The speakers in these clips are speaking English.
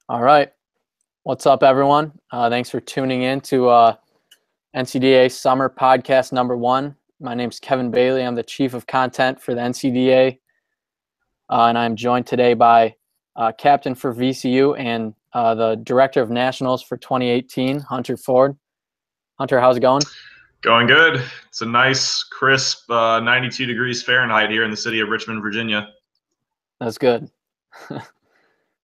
All right. What's up, everyone? Thanks for tuning in to NCDA Summer Podcast #1. My name's Kevin Bailey. I'm the Chief of Content for the NCDA, and I'm joined today by Captain for VCU and the Director of Nationals for 2018, Hunter Ford. Hunter, how's it going? Going good. It's a nice, crisp 92 degrees Fahrenheit here in the city of Richmond, Virginia. That's good. All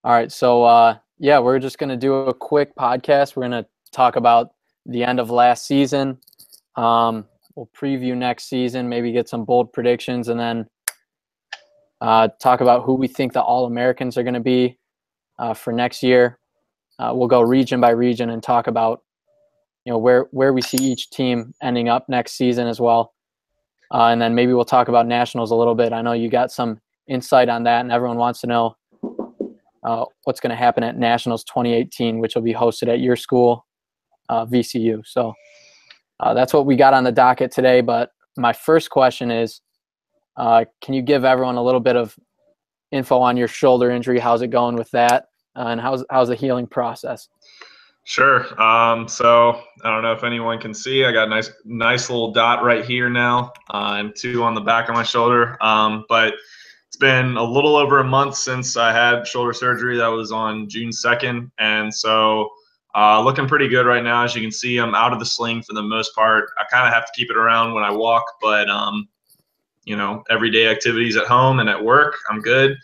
right. So, yeah, we're just going to do a quick podcast. We're going to talk about the end of last season. We'll preview next season, maybe get some bold predictions, and then talk about who we think the All-Americans are going to be for next year. We'll go region by region and talk about where we see each team ending up next season as well. And then maybe we'll talk about nationals a little bit. I know you got some insight on that, and everyone wants to know what's going to happen at Nationals 2018, which will be hosted at your school, VCU. So that's what we got on the docket today. But my first question is, can you give everyone a little bit of info on your shoulder injury? How's it going with that? And how's the healing process? Sure. So I don't know if anyone can see. I got a nice little dot right here now, and 2 on the back of my shoulder. But it's been a little over a month since I had shoulder surgery. That was on June 2nd, and so looking pretty good right now. As you can see, I'm out of the sling for the most part. I kind of have to keep it around when I walk, but everyday activities at home and at work, I'm good.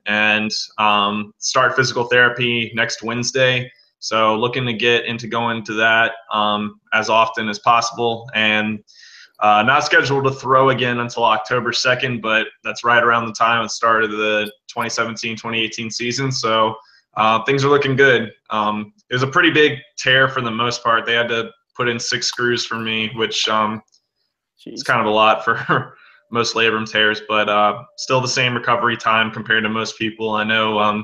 And start physical therapy next Wednesday. So looking to get into going to that as often as possible, and not scheduled to throw again until October 2nd, but that's right around the time it started the 2017-2018 season. So things are looking good. It was a pretty big tear for the most part. They had to put in 6 screws for me, which is kind of a lot for most labrum tears, but still the same recovery time compared to most people. I know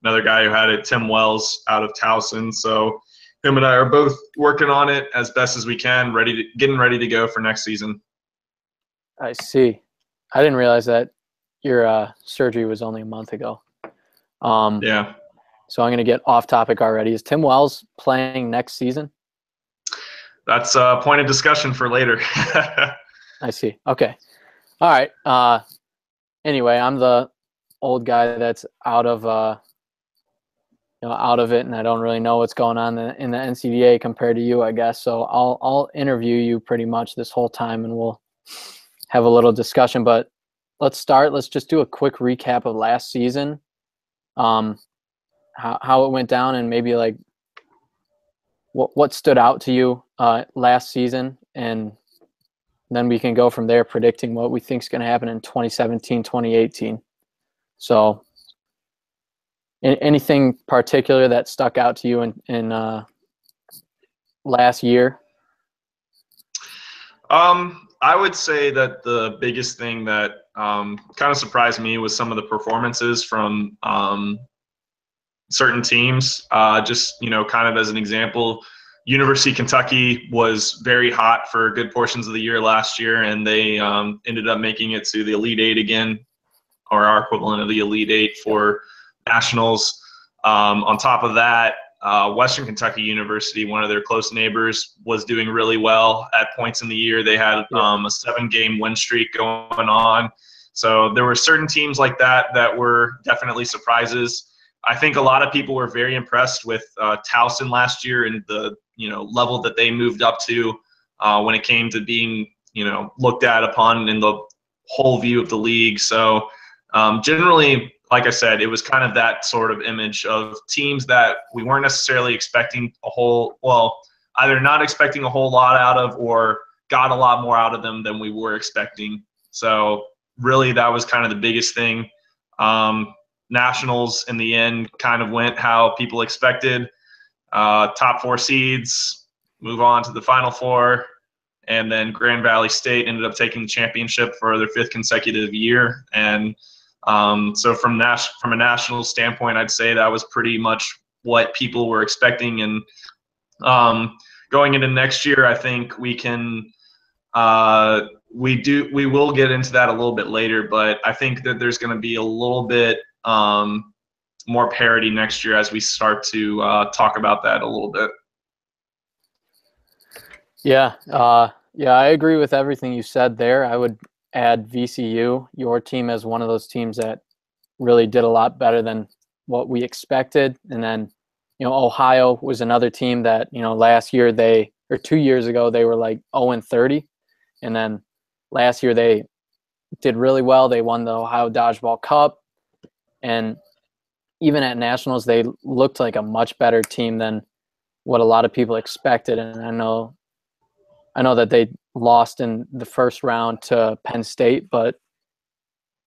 another guy who had it, Tim Wells, out of Towson. So him and I are both working on it as best as we can, getting ready to go for next season. I see. I didn't realize that your surgery was only a month ago. Yeah. So I'm going to get off topic already. Is Tim Wells playing next season? That's a point of discussion for later. I see. Okay. All right. Anyway, I'm the old guy that's out of it, and I don't really know what's going on in the NCDA compared to you, I guess. So I'll interview you pretty much this whole time, and we'll have a little discussion. But let's start. Let's just do a quick recap of last season, how it went down, and maybe like what stood out to you last season, and then we can go from there, predicting what we think is going to happen in 2017, 2018. So anything particular that stuck out to you in last year? I would say that the biggest thing that kind of surprised me was some of the performances from certain teams. Just, kind of as an example, University of Kentucky was very hot for good portions of the year last year, and they ended up making it to the Elite Eight again, or our equivalent of the Elite Eight for Nationals. On top of that, Western Kentucky University, one of their close neighbors, was doing really well at points in the year. They had a 7-game win streak going on. So there were certain teams like that were definitely surprises. I think a lot of people were very impressed with Towson last year and the level that they moved up to when it came to being looked at upon in the whole view of the league. So generally, like I said, it was kind of that sort of image of teams that we weren't necessarily expecting either not expecting a whole lot out of, or got a lot more out of them than we were expecting. So really, that was kind of the biggest thing. Nationals in the end kind of went how people expected. Top 4 seeds move on to the Final Four, and then Grand Valley State ended up taking the championship for their 5th consecutive year. And so from a national standpoint, I'd say that was pretty much what people were expecting. And going into next year, I think we can we will get into that a little bit later, but I think that there's going to be a little bit more parity next year as we start to talk about that a little bit. Yeah, I agree with everything you said there. I would add VCU, your team, as one of those teams that really did a lot better than what we expected. And then, Ohio was another team that, last year or 2 years ago, they were like 0-30. And then last year they did really well. They won the Ohio Dodgeball Cup. And even at Nationals, they looked like a much better team than what a lot of people expected. And I know that they lost in the first round to Penn State, but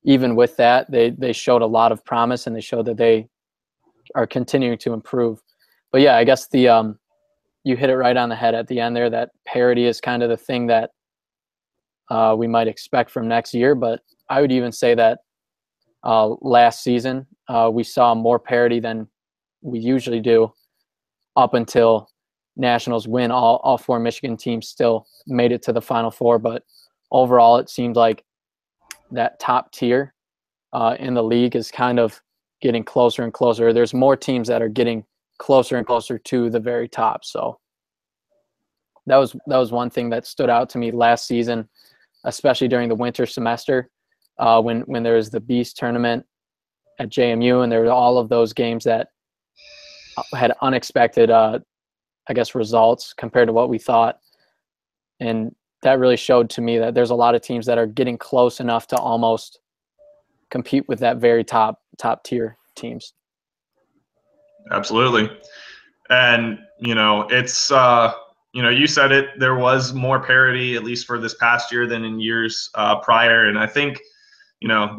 even with that, they showed a lot of promise, and they showed that they are continuing to improve. But yeah, I guess you hit it right on the head at the end there, that parity is kind of the thing that we might expect from next year. But I would even say that last season we saw more parity than we usually do up until Nationals win. All four Michigan teams still made it to the Final Four, but overall it seemed like that top tier in the league is kind of getting closer and closer. There's more teams that are getting closer and closer to the very top. So that was one thing that stood out to me last season, especially during the winter semester, when there was the Beast tournament at JMU, and there were all of those games that had unexpected, results compared to what we thought. And that really showed to me that there's a lot of teams that are getting close enough to almost compete with that very top tier teams. Absolutely. And, it's, you said it, there was more parity, at least for this past year, than in years prior. And I think,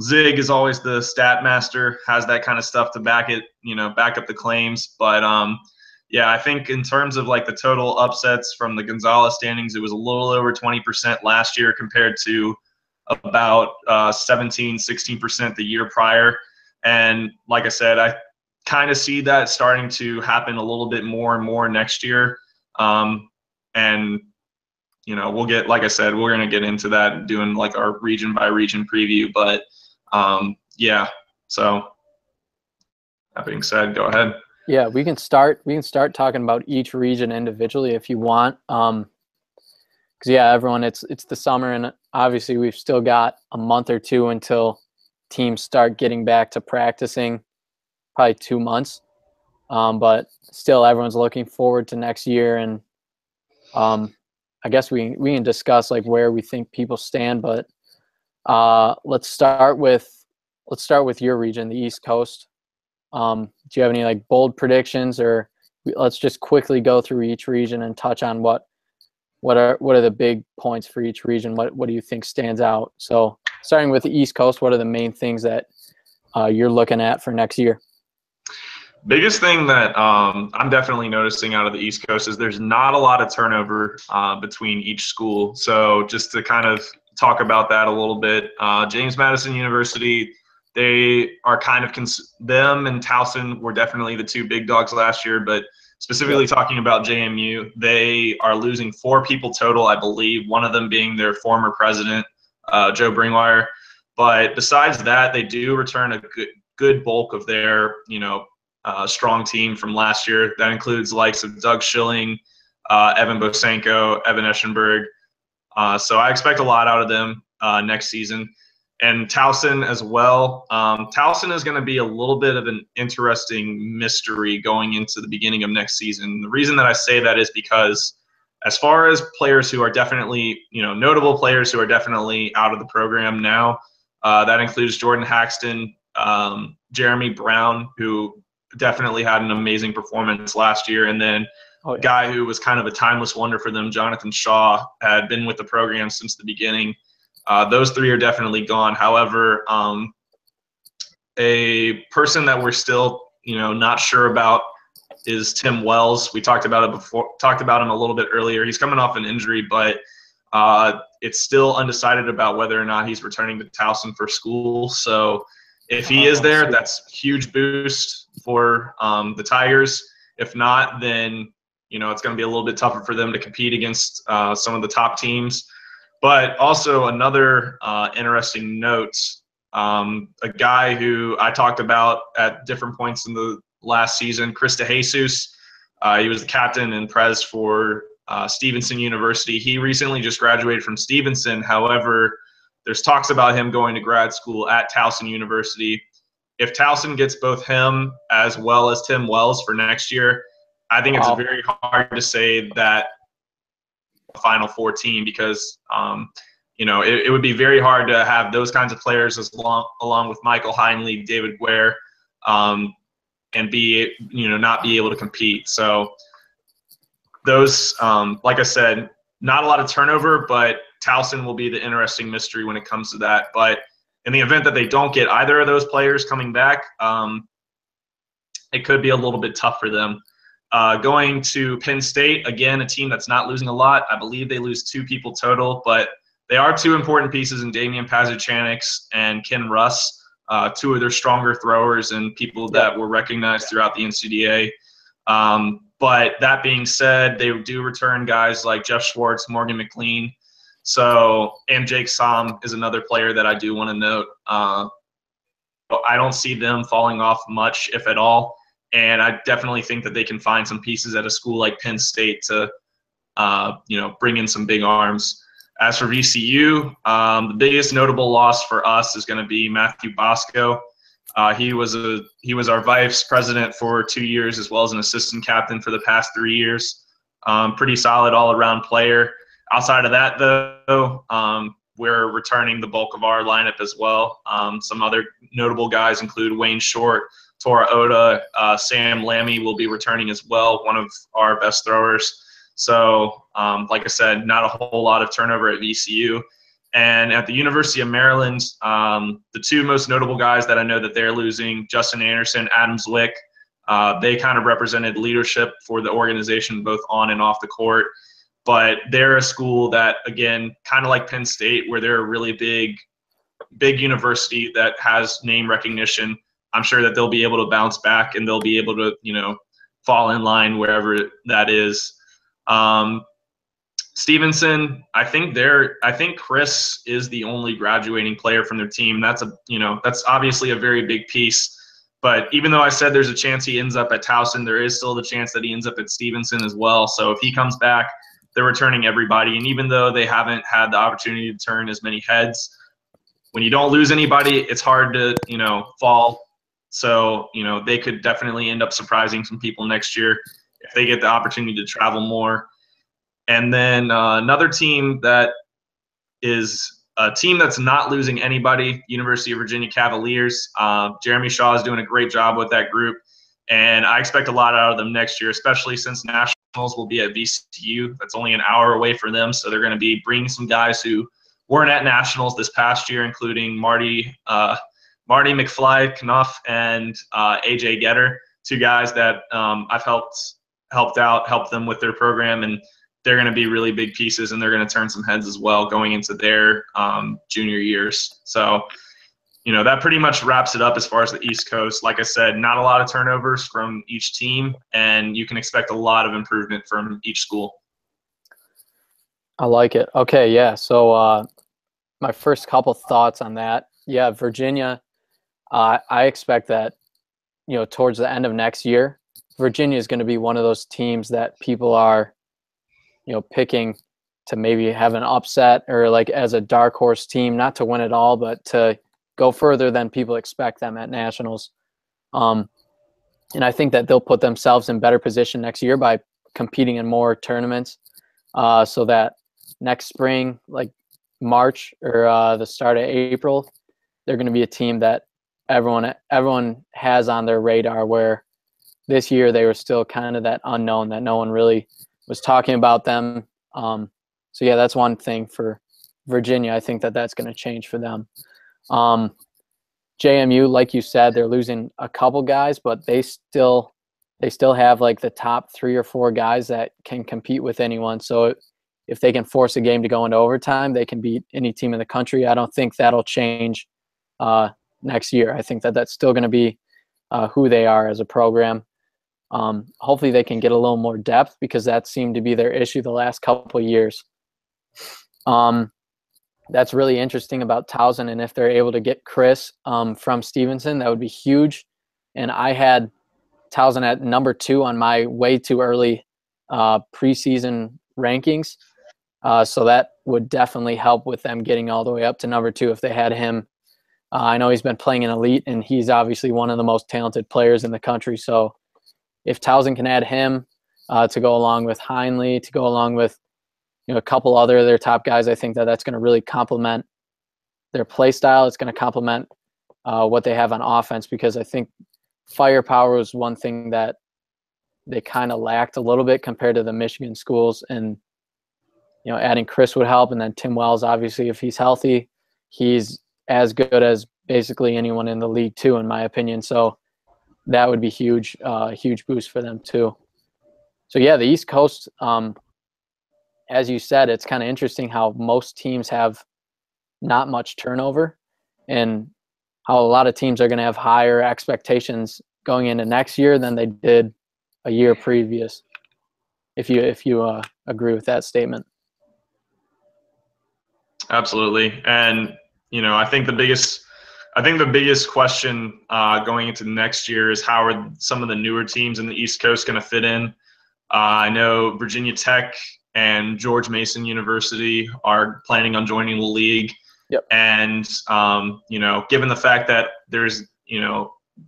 Zig is always the stat master, has that kind of stuff to back it, back up the claims. But, yeah, I think in terms of like the total upsets from the Gonzalez standings, it was a little over 20% last year compared to about 16% the year prior. And like I said, I kind of see that starting to happen a little bit more and more next year. And, we'll get, like I said, we're going to get into that doing like our region by region preview. But yeah, so that being said, go ahead. Yeah, we can start talking about each region individually if you want. Because yeah, everyone, it's the summer, and obviously we've still got a month or two until teams start getting back to practicing, probably 2 months. But still, everyone's looking forward to next year, and I guess we can discuss like where we think people stand. But let's start with your region, the East Coast. Do you have any like bold predictions, or let's just quickly go through each region and touch on what are the big points for each region? What do you think stands out? So starting with the East Coast, what are the main things that you're looking at for next year? Biggest thing that I'm definitely noticing out of the East Coast is there's not a lot of turnover between each school. So just to kind of talk about that a little bit, James Madison University, they are kind of them and Towson were definitely the two big dogs last year, but specifically talking about JMU, they are losing 4 people total, I believe, one of them being their former president, Joe Bringwire. But besides that, they do return a good bulk of their, strong team from last year. That includes likes of Doug Schilling, Evan Bosenko, Evan Eschenberg. So I expect a lot out of them next season. And Towson as well. Towson is going to be a little bit of an interesting mystery going into the beginning of next season. The reason that I say that is because as far as players who are definitely, notable players who are definitely out of the program now, that includes Jordan Haxton, Jeremy Brown, who definitely had an amazing performance last year, and then a guy who was kind of a timeless wonder for them, Jonathan Shaw, had been with the program since the beginning. Those 3 are definitely gone. However, a person that we're still, not sure about is Tim Wells. We talked about him a little bit earlier. He's coming off an injury, but it's still undecided about whether or not he's returning to Towson for school. So if he is there, that's a huge boost for the Tigers. If not, then, it's going to be a little bit tougher for them to compete against some of the top teams. But also another interesting note A guy who I talked about at different points in the last season, Chris DeJesus. He was the captain and pres for Stevenson University. He recently just graduated from Stevenson. However, there's talks about him going to grad school at Towson University. If Towson gets both him as well as Tim Wells for next year, I think it's very hard to say that Final Four team because it would be very hard to have those kinds of players along with Michael Heinley, David Guerre, and be not be able to compete. So those, like I said, not a lot of turnover, but Towson will be the interesting mystery when it comes to that. But in the event that they don't get either of those players coming back, it could be a little bit tough for them. Going to Penn State, again, a team that's not losing a lot. I believe they lose 2 people total, but they are 2 important pieces in Damian Pazuchanix and Ken Russ, 2 of their stronger throwers and people that were recognized throughout the NCDA. But that being said, they do return guys like Jeff Schwartz, Morgan McLean. So, and Jake Som is another player that I do want to note. I don't see them falling off much, if at all. And I definitely think that they can find some pieces at a school like Penn State to, bring in some big arms. As for VCU, the biggest notable loss for us is going to be Matthew Bosco. He was our vice president for 2 years, as well as an assistant captain for the past 3 years. Pretty solid all-around player. Outside of that, though, we're returning the bulk of our lineup as well. Some other notable guys include Wayne Short, Tora Oda, Sam Lammy will be returning as well, one of our best throwers. So, like I said, not a whole lot of turnover at VCU. And at the University of Maryland, the 2 most notable guys that I know that they're losing, Justin Anderson, Adam Zwick, they kind of represented leadership for the organization both on and off the court. But they're a school that, again, kind of like Penn State, where they're a really big university that has name recognition. I'm sure that they'll be able to bounce back and they'll be able to, fall in line wherever that is. Stevenson, I think Chris is the only graduating player from their team. That's obviously a very big piece. But even though I said there's a chance he ends up at Towson, there is still the chance that he ends up at Stevenson as well. So if he comes back, they're returning everybody. And even though they haven't had the opportunity to turn as many heads, when you don't lose anybody, it's hard to, fall. So, they could definitely end up surprising some people next year if they get the opportunity to travel more. And then another team that is a team that's not losing anybody, University of Virginia Cavaliers. Jeremy Shaw is doing a great job with that group. And I expect a lot out of them next year, especially since Nationals will be at VCU. That's only an hour away for them. So they're going to be bringing some guys who weren't at Nationals this past year, including Marty McFly Knuff and AJ Getter, 2 guys that I've helped them with their program, and they're going to be really big pieces, and they're going to turn some heads as well going into their junior years. So, that pretty much wraps it up as far as the East Coast. Like I said, not a lot of turnovers from each team, and you can expect a lot of improvement from each school. I like it. Okay, yeah. So my first couple thoughts on that. Yeah, Virginia, I expect that, towards the end of next year, Virginia is going to be one of those teams that people are, picking to maybe have an upset or like as a dark horse team, not to win it all, but to go further than people expect them at Nationals. And I think that they'll put themselves in better position next year by competing in more tournaments, so that next spring, like March or the start of April, they're going to be a team that everyone has on their radar, where this year they were still kind of that unknown that no one really was talking about them. So yeah, that's one thing for Virginia. I think that that's going to change for them. JMU, like you said, they're losing a couple guys, but they still have like the top 3 or 4 guys that can compete with anyone. So if they can force a game to go into overtime, they can beat any team in the country. I don't think that'll change next year. I think that that's still going to be who they are as a program. Hopefully they can get a little more depth, because that seemed to be their issue the last couple of years. That's really interesting about Towson, and if they're able to get Chris from Stevenson, that would be huge. And I had Towson at number 2 on my way too early preseason rankings. So that would definitely help with them getting all the way up to number 2 if they had him. I know he's been playing in elite, and he's obviously one of the most talented players in the country. So if Towson can add him to go along with Heinley, to go along with a couple other of their top guys, I think that that's going to really complement their play style. It's going to complement what they have on offense, because I think firepower was one thing that they kind of lacked a little bit compared to the Michigan schools. And adding Chris would help, and then Tim Wells, obviously, if he's healthy, he's as good as basically anyone in the league too, in my opinion. So that would be huge, huge boost for them too. So yeah, the East Coast, as you said, it's kind of interesting how most teams have not much turnover, and how a lot of teams are going to have higher expectations going into next year than they did a year previous. If you agree with that statement. Absolutely. And, I think the biggest question going into next year is how are some of the newer teams in the East Coast going to fit in? I know Virginia Tech and George Mason University are planning on joining the league. Yep. And, given the fact that there's,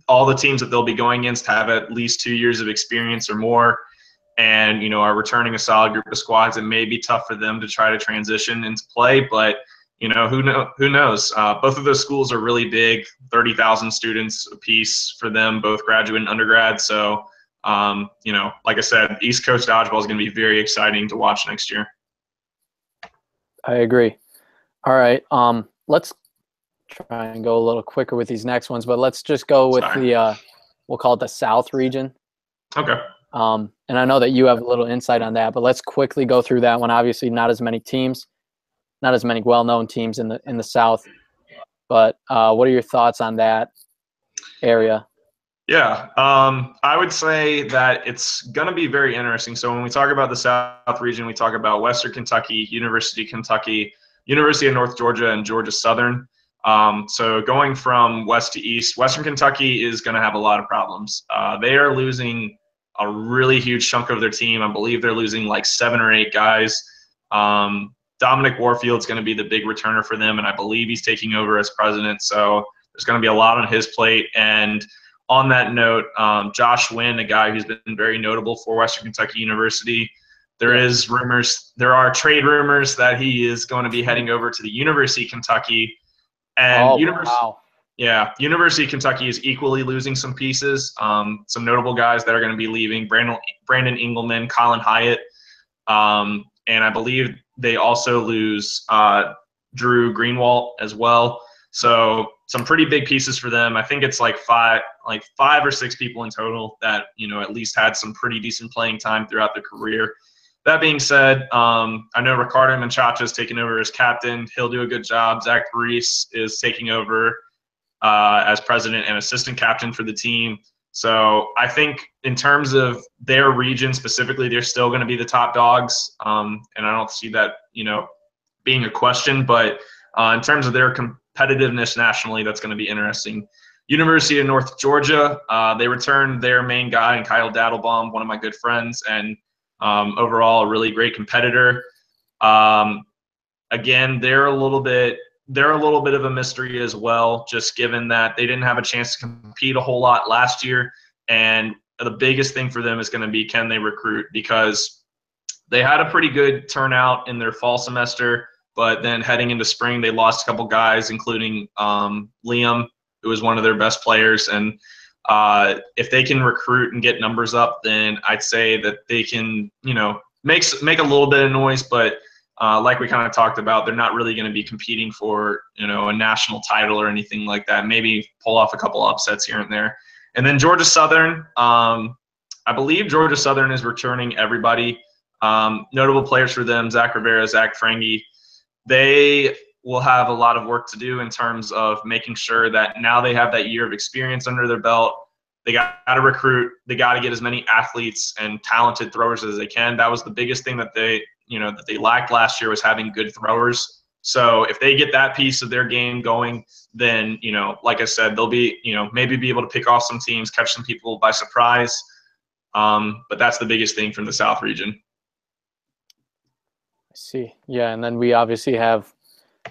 all the teams that they'll be going against have at least 2 years of experience or more, and are returning a solid group of squads, it may be tough for them to try to transition into play. But who knows? Both of those schools are really big, 30,000 students apiece for them, both graduate and undergrad. So like I said, East Coast dodgeball is going to be very exciting to watch next year. I agree. All right, let's try and go a little quicker with these next ones, but let's just go with we'll call it the South region. Okay. And I know that you have a little insight on that, but let's quickly go through that one. Obviously, not as many teams, not as many well-known teams in the South. But what are your thoughts on that area? Yeah, I would say that it's going to be very interesting. So when we talk about the South region, we talk about Western Kentucky, University of Kentucky, University of North Georgia, and Georgia Southern. So going from west to east, Western Kentucky is going to have a lot of problems. They are losing a really huge chunk of their team. I believe they're losing like 7 or 8 guys. Dominic Warfield's going to be the big returner for them, and I believe he's taking over as president. So there's going to be a lot on his plate. And on that note, Josh Wynn, a guy who's been very notable for Western Kentucky University, there are trade rumors that he is going to be heading over to the University of Kentucky. And University of Kentucky is equally losing some pieces. Some notable guys that are going to be leaving: Brandon Engelman, Colin Hyatt, and I believe they also lose Drew Greenwald as well. So some pretty big pieces for them. I think it's like five or six people in total that at least had some pretty decent playing time throughout their career. That being said, I know Ricardo Menchaca is taking over as captain. He'll do a good job. Zach Reese is taking over as president and assistant captain for the team. So I think in terms of their region specifically, they're still going to be the top dogs. And I don't see that, being a question. But in terms of their competitiveness nationally, that's going to be interesting. University of North Georgia, they returned their main guy, and Kyle Daddlebaum, one of my good friends, and overall a really great competitor. Again, they're a little bit of a mystery as well, just given that they didn't have a chance to compete a whole lot last year. And the biggest thing for them is going to be, can they recruit? Because they had a pretty good turnout in their fall semester, but then heading into spring, they lost a couple guys, including Liam, who was one of their best players. And if they can recruit and get numbers up, then I'd say that they can, make a little bit of noise. But like we kind of talked about, they're not really going to be competing for, a national title or anything like that. Maybe pull off a couple upsets here and there. And then Georgia Southern, I believe Georgia Southern is returning everybody. Notable players for them: Zach Rivera, Zach Frange. They will have a lot of work to do in terms of making sure that now they have that year of experience under their belt. They got to recruit. They got to get as many athletes and talented throwers as they can. That was the biggest thing that they lacked last year, was having good throwers. So if they get that piece of their game going, then, like I said, they'll be, maybe be able to pick off some teams, catch some people by surprise. But that's the biggest thing from the South region. I see. Yeah, and then we obviously have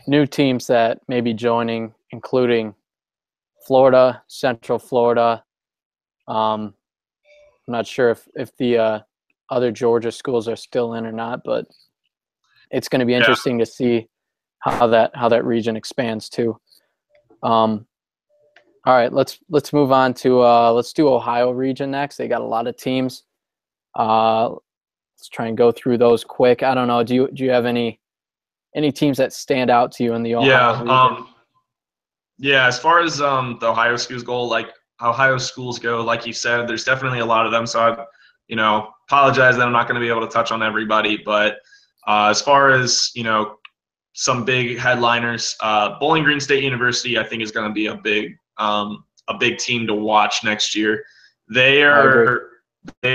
new teams that may be joining, including Florida, Central Florida. I'm not sure if the other Georgia schools are still in or not, but it's going to be interesting to see how that region expands too. All right, let's move on to let's do Ohio region next. They got a lot of teams. Let's try and go through those quick. I don't know. Do you have any teams that stand out to you in the Ohio region? Yeah, as far as the Ohio schools go, like you said, there's definitely a lot of them. So I, apologize that I'm not going to be able to touch on everybody. But as far as some big headliners, Bowling Green State University, I think is going to be a big team to watch next year. They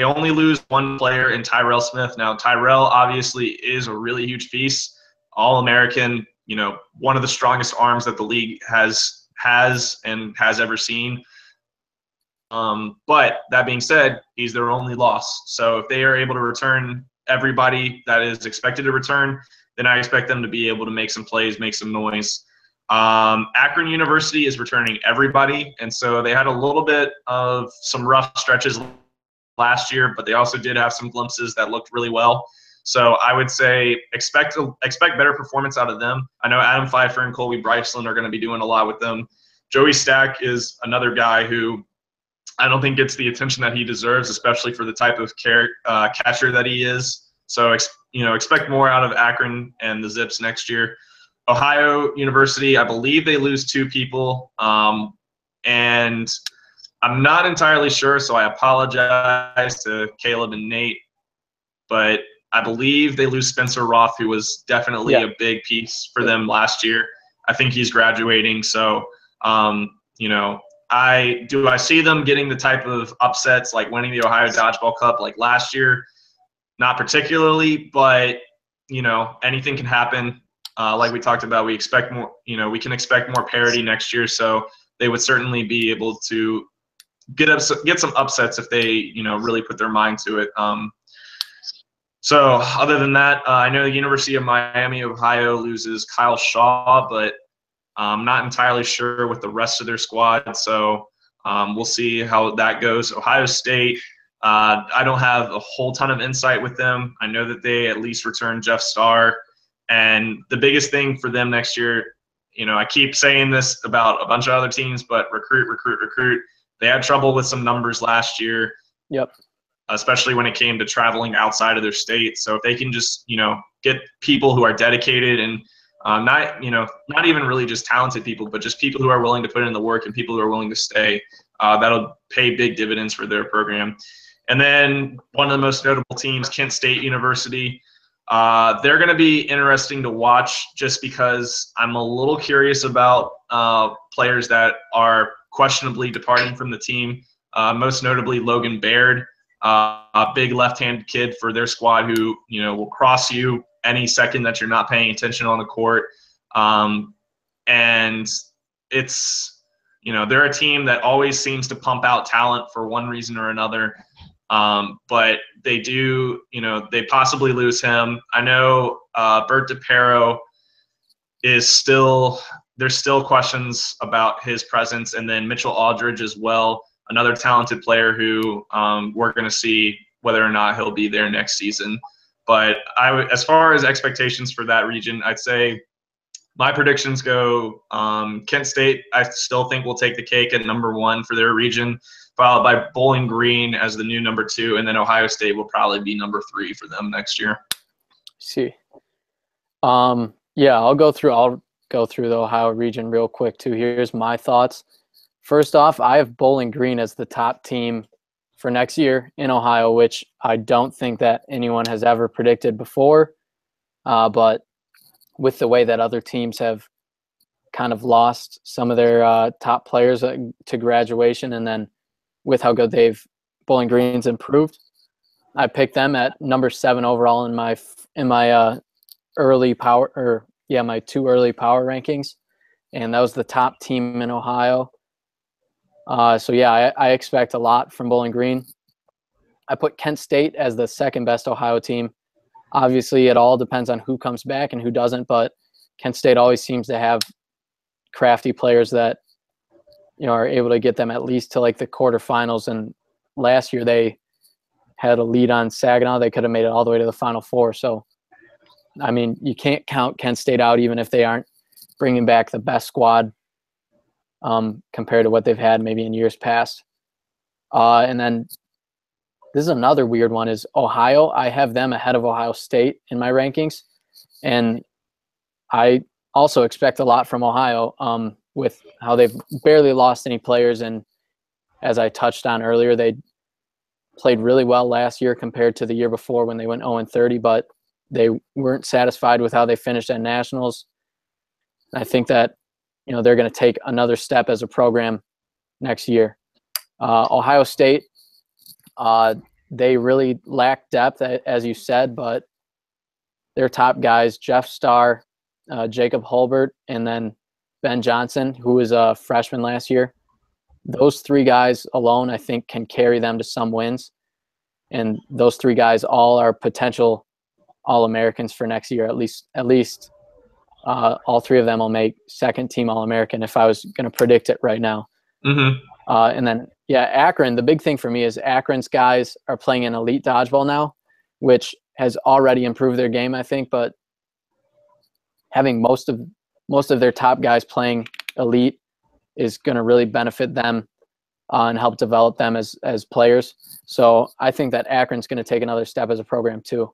only lose one player in Tyrell Smith. Now Tyrell obviously is a really huge piece, All-American. One of the strongest arms that the league has ever seen. But that being said, he's their only loss. So if they are able to return everybody that is expected to return, then I expect them to be able to make some plays, make some noise. Akron University is returning everybody, and so they had a little bit of some rough stretches last year, but they also did have some glimpses that looked really well. So I would say expect better performance out of them. I know Adam Pfeiffer and Colby Bryceland are going to be doing a lot with them. Joey Stack is another guy who I don't think gets the attention that he deserves, especially for the type of catcher that he is. So expect more out of Akron and the Zips next year. Ohio University, I believe they lose 2 people, and I'm not entirely sure, so I apologize to Caleb and Nate, but I believe they lose Spencer Roth, who was definitely a big piece for them last year. I think he's graduating, so I see them getting the type of upsets like winning the Ohio Dodgeball Cup like last year. Not particularly, but anything can happen. Like we talked about, we expect more. We can expect more parity next year, so they would certainly be able to get some upsets if they really put their mind to it. So other than that, I know the University of Miami, Ohio loses Kyle Shaw, but I'm not entirely sure with the rest of their squad. So we'll see how that goes. Ohio State, I don't have a whole ton of insight with them. I know that they at least return Jeff Starr. And the biggest thing for them next year, I keep saying this about a bunch of other teams, but recruit. They had trouble with some numbers last year. Yep. Especially when it came to traveling outside of their state. So if they can just, get people who are dedicated and not even really just talented people, but just people who are willing to put in the work and people who are willing to stay, that'll pay big dividends for their program. And then one of the most notable teams, Kent State University, they're going to be interesting to watch just because I'm a little curious about players that are questionably departing from the team, most notably Logan Baird, a big left-handed kid for their squad who, will cross you any second that you're not paying attention on the court. And it's, they're a team that always seems to pump out talent for one reason or another. But they do, they possibly lose him. I know Bert DePero there's still questions about his presence. And then Mitchell Aldridge as well, another talented player who we're going to see whether or not he'll be there next season. But as far as expectations for that region, I'd say my predictions go Kent State, I still think will take the cake at number 1 for their region, followed by Bowling Green as the new number 2, and then Ohio State will probably be number 3 for them next year. See. Yeah, I'll go through the Ohio region real quick too. Here's my thoughts. First off, I have Bowling Green as the top team for next year in Ohio, which I don't think that anyone has ever predicted before. But with the way that other teams have kind of lost some of their top players to graduation, and then with how good Bowling Green's improved, I picked them at number 7 overall in my early power or my two early power rankings, and that was the top team in Ohio. So yeah, I expect a lot from Bowling Green. I put Kent State as the second best Ohio team. Obviously, it all depends on who comes back and who doesn't, but Kent State always seems to have crafty players that, you know, are able to get them at least to like the quarterfinals. And last year they had a lead on Saginaw. They could have made it all the way to the Final Four. So, I mean, you can't count Kent State out even if they aren't bringing back the best squad compared to what they've had maybe in years past. And then this is another weird one is Ohio. I have them ahead of Ohio State in my rankings. And I also expect a lot from Ohio with how they've barely lost any players. And as I touched on earlier, they played really well last year compared to the year before when they went 0-30, but they weren't satisfied with how they finished at Nationals. And I think that, you know, they're going to take another step as a program next year. Ohio State, they really lack depth, as you said, but their top guys, Jeff Starr, Jacob Holbert, and then Ben Johnson, who was a freshman last year. Those three guys alone, I think, can carry them to some wins. And those three guys all are potential All-Americans for next year. At least all three of them will make second-team All-American if I was going to predict it right now. Mm-hmm. And then, yeah, Akron, the big thing for me is Akron's guys are playing in elite dodgeball now, which has already improved their game, I think, but having most of their top guys playing elite is going to really benefit them and help develop them as players. So I think that Akron's going to take another step as a program too.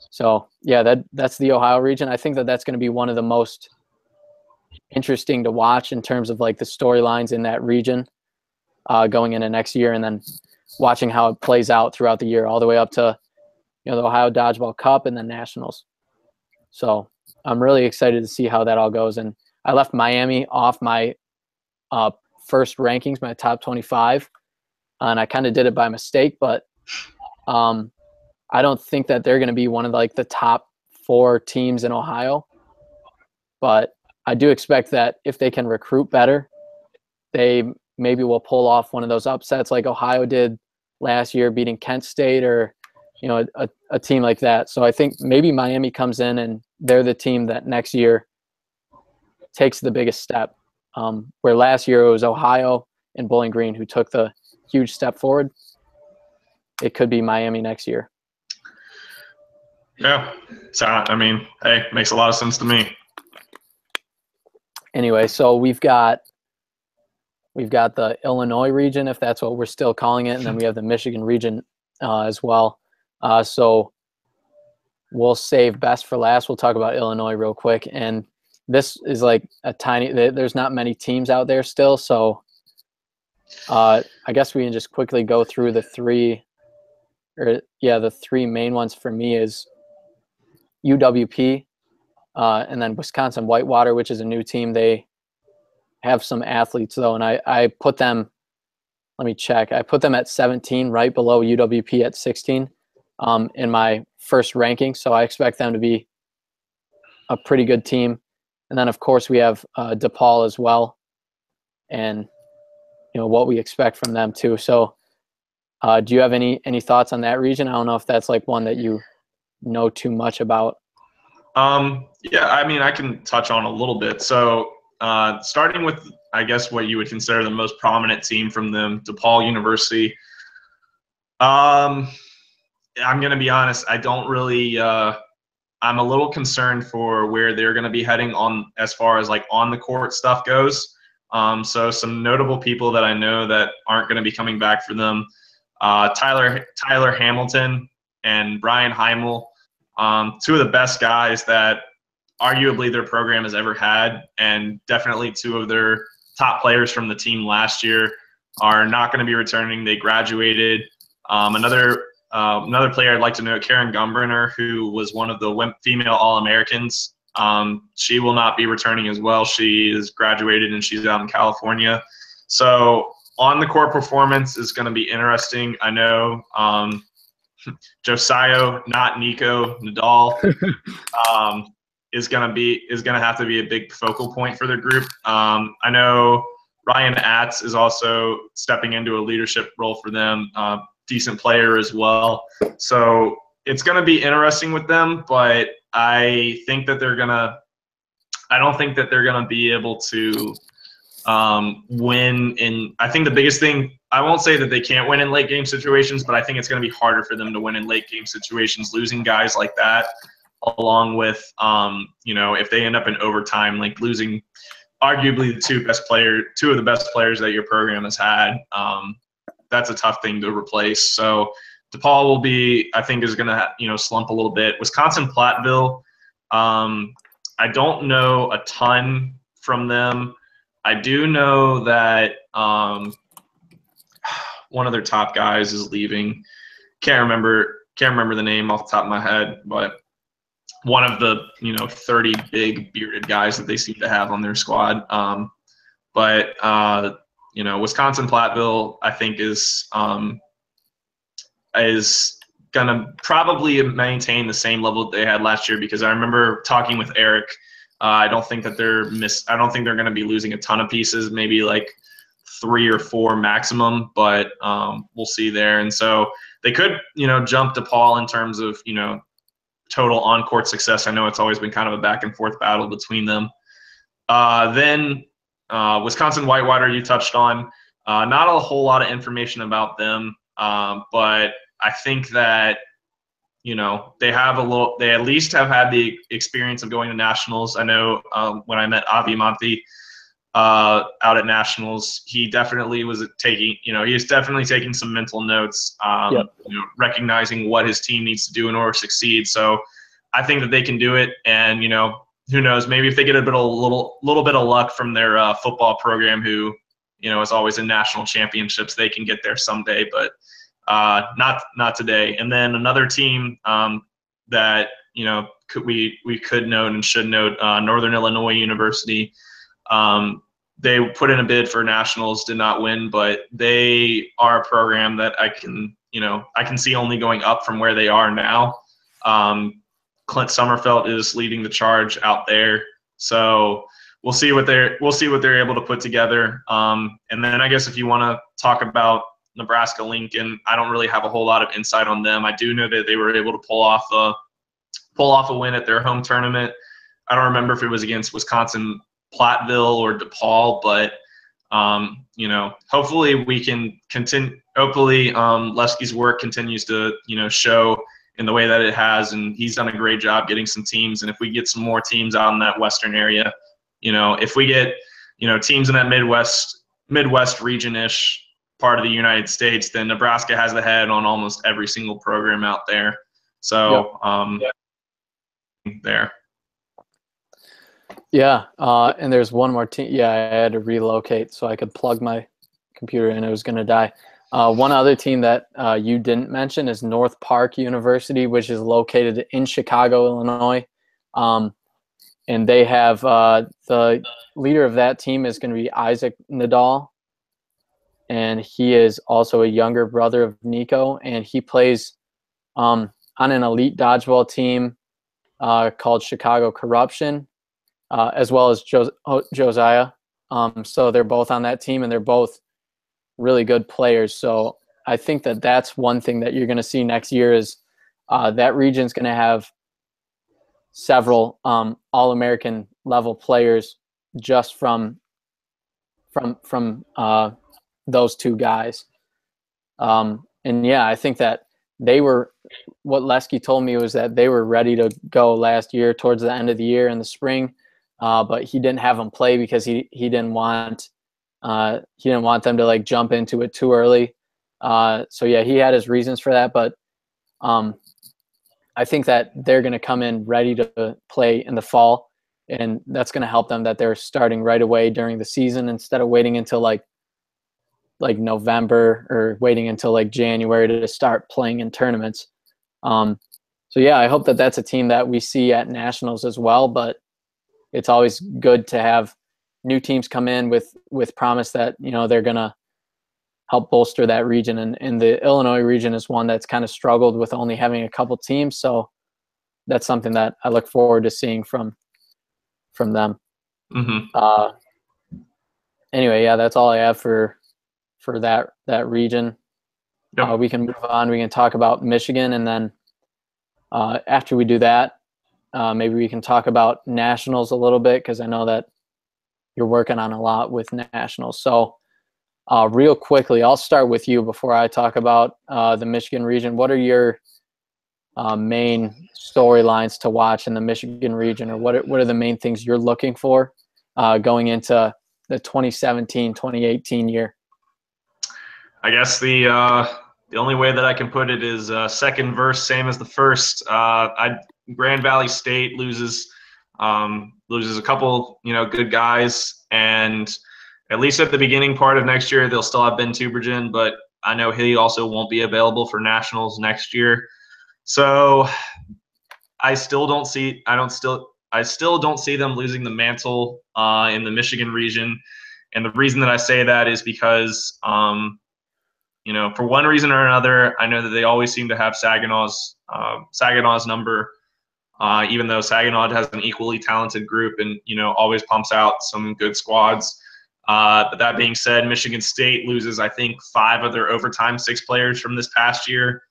So yeah, that's the Ohio region. I think that that's going to be one of the most interesting to watch in terms of like the storylines in that region going into next year, and then watching how it plays out throughout the year, all the way up to, you know, the Ohio Dodgeball Cup and then Nationals. So I'm really excited to see how that all goes. And I left Miami off my first rankings, my top 25, and I kind of did it by mistake, but I don't think that they're going to be one of like the top 4 teams in Ohio, but I do expect that if they can recruit better, they maybe will pull off one of those upsets like Ohio did last year, beating Kent State, or, you know, a team like that. So I think maybe Miami comes in and they're the team that next year takes the biggest step. Where last year it was Ohio and Bowling Green who took the huge step forward. It could be Miami next year. Yeah. So, I mean, hey, makes a lot of sense to me. Anyway, so we've got the Illinois region, if that's what we're still calling it, and then we have the Michigan region as well. So we'll save best for last. We'll talk about Illinois real quick. And this is like a tiny – there's not many teams out there still. So I guess we can just quickly go through the three main ones for me is UWP and then Wisconsin Whitewater, which is a new team. They have some athletes, though, and I put them – let me check. I put them at 17, right below UWP at 16 in my first ranking. So I expect them to be a pretty good team. And then, of course, we have DePaul as well, and, you know, what we expect from them too. So do you have any thoughts on that region? I don't know if that's like one that you know too much about. Yeah, I mean, I can touch on a little bit. So starting with, I guess, what you would consider the most prominent team from them, DePaul University. I'm going to be honest, I don't really I'm a little concerned for where they're going to be heading on as far as like on the court stuff goes. So some notable people that I know that aren't going to be coming back for them, Tyler Hamilton and Brian Heimel, two of the best guys that arguably their program has ever had, and definitely two of their top players from the team last year are not going to be returning. They graduated. Another player I'd like to note, Karen Gumbriner, who was one of the female All-Americans. She will not be returning as well. She is graduated and she's out in California. So on the court performance is going to be interesting. I know Josiah, not Nico Nadal. is gonna have to be a big focal point for the group. I know Ryan Atz is also stepping into a leadership role for them. Decent player as well. So it's gonna be interesting with them, but I think that I don't think that they're gonna be able to win in. I think the biggest thing, I won't say that they can't win in late game situations, but I think it's going to be harder for them to win in late game situations, losing guys like that, along with if they end up in overtime, like losing arguably two of the best players that your program has had. That's a tough thing to replace. So DePaul will be, I think, is going to slump a little bit. Wisconsin Platteville, I don't know a ton from them. I do know that one of their top guys is leaving. Can't remember the name off the top of my head, but one of the 30 big bearded guys that they seem to have on their squad. Wisconsin Platteville, I think, is gonna probably maintain the same level that they had last year, because I remember talking with Eric. I don't think they're going to be losing a ton of pieces, maybe like 3 or 4 maximum, but we'll see there. And so they could, jump DePaul in terms of, total on-court success. I know it's always been kind of a back and forth battle between them. Then Wisconsin Whitewater, you touched on. Not a whole lot of information about them, but I think that they at least have had the experience of going to nationals. I know when I met Avi Monti out at nationals, he definitely was taking some mental notes, recognizing what his team needs to do in order to succeed. So I think that they can do it. And, who knows, maybe if they get a little bit of luck from their football program, who, is always in national championships, they can get there someday, but not today. And then another team that we could note and should note, Northern Illinois University. They put in a bid for nationals, did not win, but they are a program that I can see only going up from where they are now. Clint Sommerfeld is leading the charge out there, so we'll see what they're able to put together. And then I guess if you want to talk about Nebraska Lincoln, I don't really have a whole lot of insight on them. I do know that they were able to pull off a win at their home tournament. I don't remember if it was against Wisconsin Platteville or DePaul, but hopefully we can continue. Hopefully Leskey's work continues to show in the way that it has, and he's done a great job getting some teams. And if we get some more teams out in that western area, if we get teams in that Midwest region-ish part of the United States, then Nebraska has the head on almost every single program out there. So there. Yeah, and there's one more team. Yeah, I had to relocate so I could plug my computer in. It was going to die. One other team that you didn't mention is North Park University, which is located in Chicago, Illinois. And they have the leader of that team is going to be Isaac Nadal. And he is also a younger brother of Nico. And he plays on an elite dodgeball team called Chicago Corruption, as well as Josiah. So they're both on that team, and they're both really good players. So I think that that's one thing that you're going to see next year is that region's going to have several All-American level players just from those two guys. And yeah, I think that what Leskey told me was that they were ready to go last year towards the end of the year in the spring, but he didn't have them play because he didn't want them to like jump into it too early. So yeah, he had his reasons for that, but I think that they're going to come in ready to play in the fall, and that's going to help them that they're starting right away during the season instead of waiting until like November or waiting until like January to start playing in tournaments. So yeah, I hope that that's a team that we see at nationals as well, but it's always good to have new teams come in with promise that, they're going to help bolster that region. And the Illinois region is one that's kind of struggled with only having a couple teams. So that's something that I look forward to seeing from them. Mm-hmm. Anyway, yeah, that's all I have for that region. Yep. We can move on. We can talk about Michigan, and then after we do that, maybe we can talk about nationals a little bit, because I know that you're working on a lot with nationals. So real quickly, I'll start with you before I talk about the Michigan region. What are your main storylines to watch in the Michigan region, or what are the main things you're looking for going into the 2017-2018 year? I guess the only way that I can put it is second verse, same as the first. Grand Valley State loses a couple, good guys, and at least at the beginning part of next year, they'll still have Ben Tubergen, but I know he also won't be available for nationals next year. So I still don't see them losing the mantle in the Michigan region, and the reason that I say that is because for one reason or another, I know that they always seem to have Saginaw's number, even though Saginaw has an equally talented group and always pumps out some good squads. But that being said, Michigan State loses, I think, 5 of their overtime 6 players from this past year.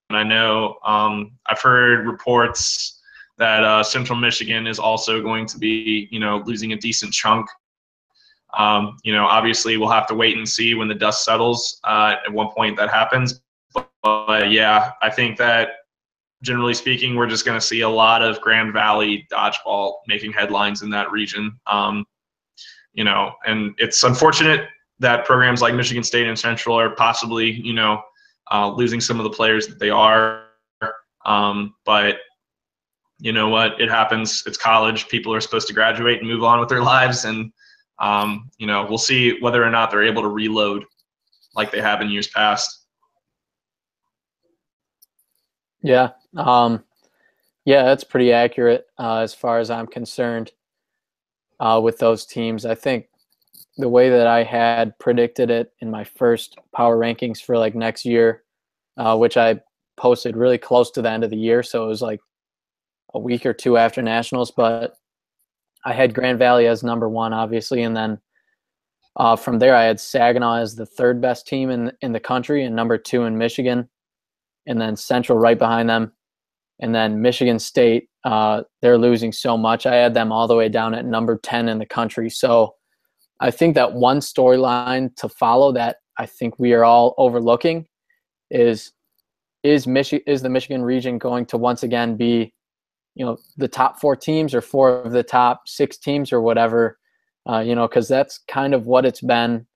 And I know I've heard reports that Central Michigan is also going to be, losing a decent chunk. Obviously we'll have to wait and see when the dust settles. At one point that happens. But yeah, I think that generally speaking, we're just going to see a lot of Grand Valley dodgeball making headlines in that region. And it's unfortunate that programs like Michigan State and Central are possibly, losing some of the players that they are. But you know what? It happens. It's college. People are supposed to graduate and move on with their lives. And, we'll see whether or not they're able to reload like they have in years past. Yeah. Yeah, that's pretty accurate as far as I'm concerned with those teams. I think the way that I had predicted it in my first power rankings for like next year, which I posted really close to the end of the year, so it was like a week or two after nationals, but I had Grand Valley as number 1, obviously, and then from there I had Saginaw as the 3rd best team in the country and number 2 in Michigan, and then Central right behind them, and then Michigan State, they're losing so much. I had them all the way down at number 10 in the country. So I think that one storyline to follow that I think we are all overlooking is the Michigan region going to once again be, the top 4 teams or 4 of the top 6 teams or whatever, because that's kind of what it's been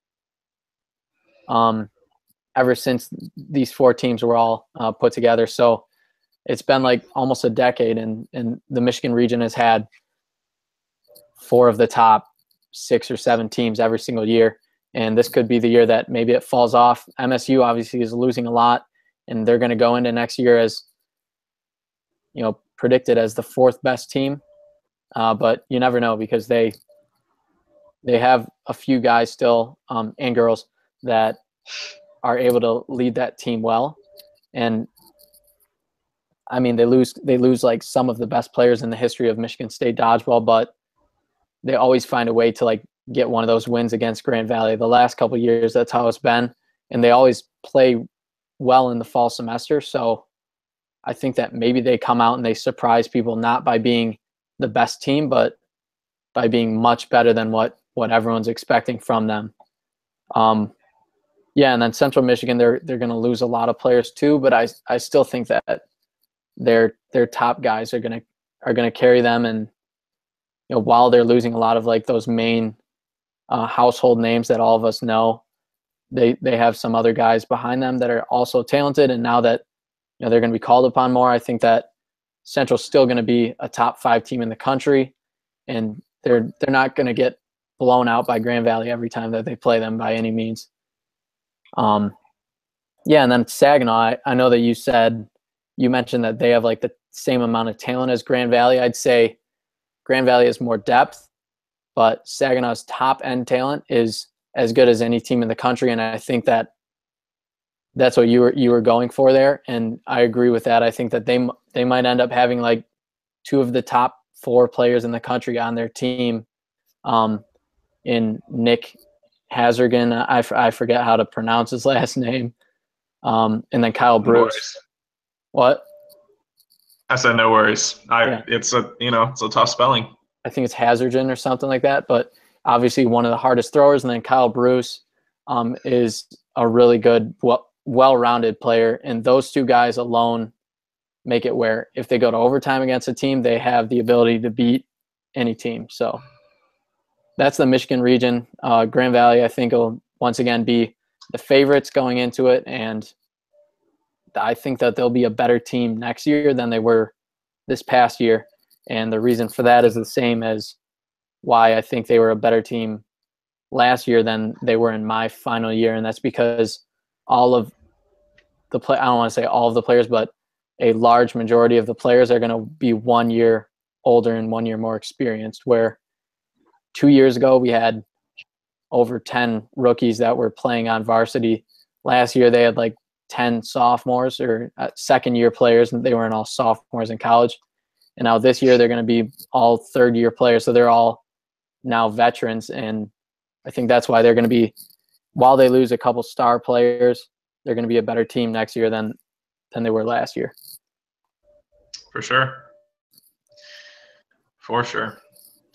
ever since these 4 teams were all put together. So it's been like almost a decade, and the Michigan region has had 4 of the top 6 or 7 teams every single year. And this could be the year that maybe it falls off. MSU obviously is losing a lot, and they're going to go into next year as, predicted as the 4th best team. But you never know, because they have a few guys still and girls that are able to lead that team well. And I mean, they lose like some of the best players in the history of Michigan State dodgeball, but they always find a way to like get one of those wins against Grand Valley. The last couple of years, that's how it's been, and they always play well in the fall semester. So I think that maybe they come out and they surprise people, not by being the best team, but by being much better than what everyone's expecting from them. Yeah, and then Central Michigan, they're going to lose a lot of players too, but I still think that their top guys are going to carry them. And while they're losing a lot of like those main household names that all of us know, they have some other guys behind them that are also talented. And now that they're going to be called upon more, I think that Central's still going to be a top 5 team in the country, and they're not going to get blown out by Grand Valley every time that they play them by any means. Yeah, and then Saginaw, I know that you mentioned that they have like the same amount of talent as Grand Valley. I'd say Grand Valley has more depth, but Saginaw's top end talent is as good as any team in the country. And I think that that's what you were going for there, and I agree with that. I think that they might end up having like two of the top four players in the country on their team, in Nick Hazargan. I forget how to pronounce his last name, and then Kyle No Bruce. worries. What? I said no worries. Yeah. It's a tough spelling. I think it's Hazargan or something like that, but obviously one of the hardest throwers. And then Kyle Bruce is a really good, well-rounded player. And those two guys alone make it where if they go to overtime against a team, they have the ability to beat any team. So that's the Michigan region. Grand Valley, I think, will once again be the favorites going into it. And I think that they'll be a better team next year than they were this past year. And the reason for that is the same as why I think they were a better team last year than they were in my final year. And that's because all of the I don't want to say all of the players, but a large majority of the players are going to be 1 year older and 1 year more experienced, where 2 years ago we had over 10 rookies that were playing on varsity. Last year they had like 10 sophomores or second-year players, and they weren't all sophomores in college. And now this year they're going to be all third-year players, so they're all now veterans. And I think that's why they're going to be, while they lose a couple star players, they're going to be a better team next year than they were last year. For sure. For sure.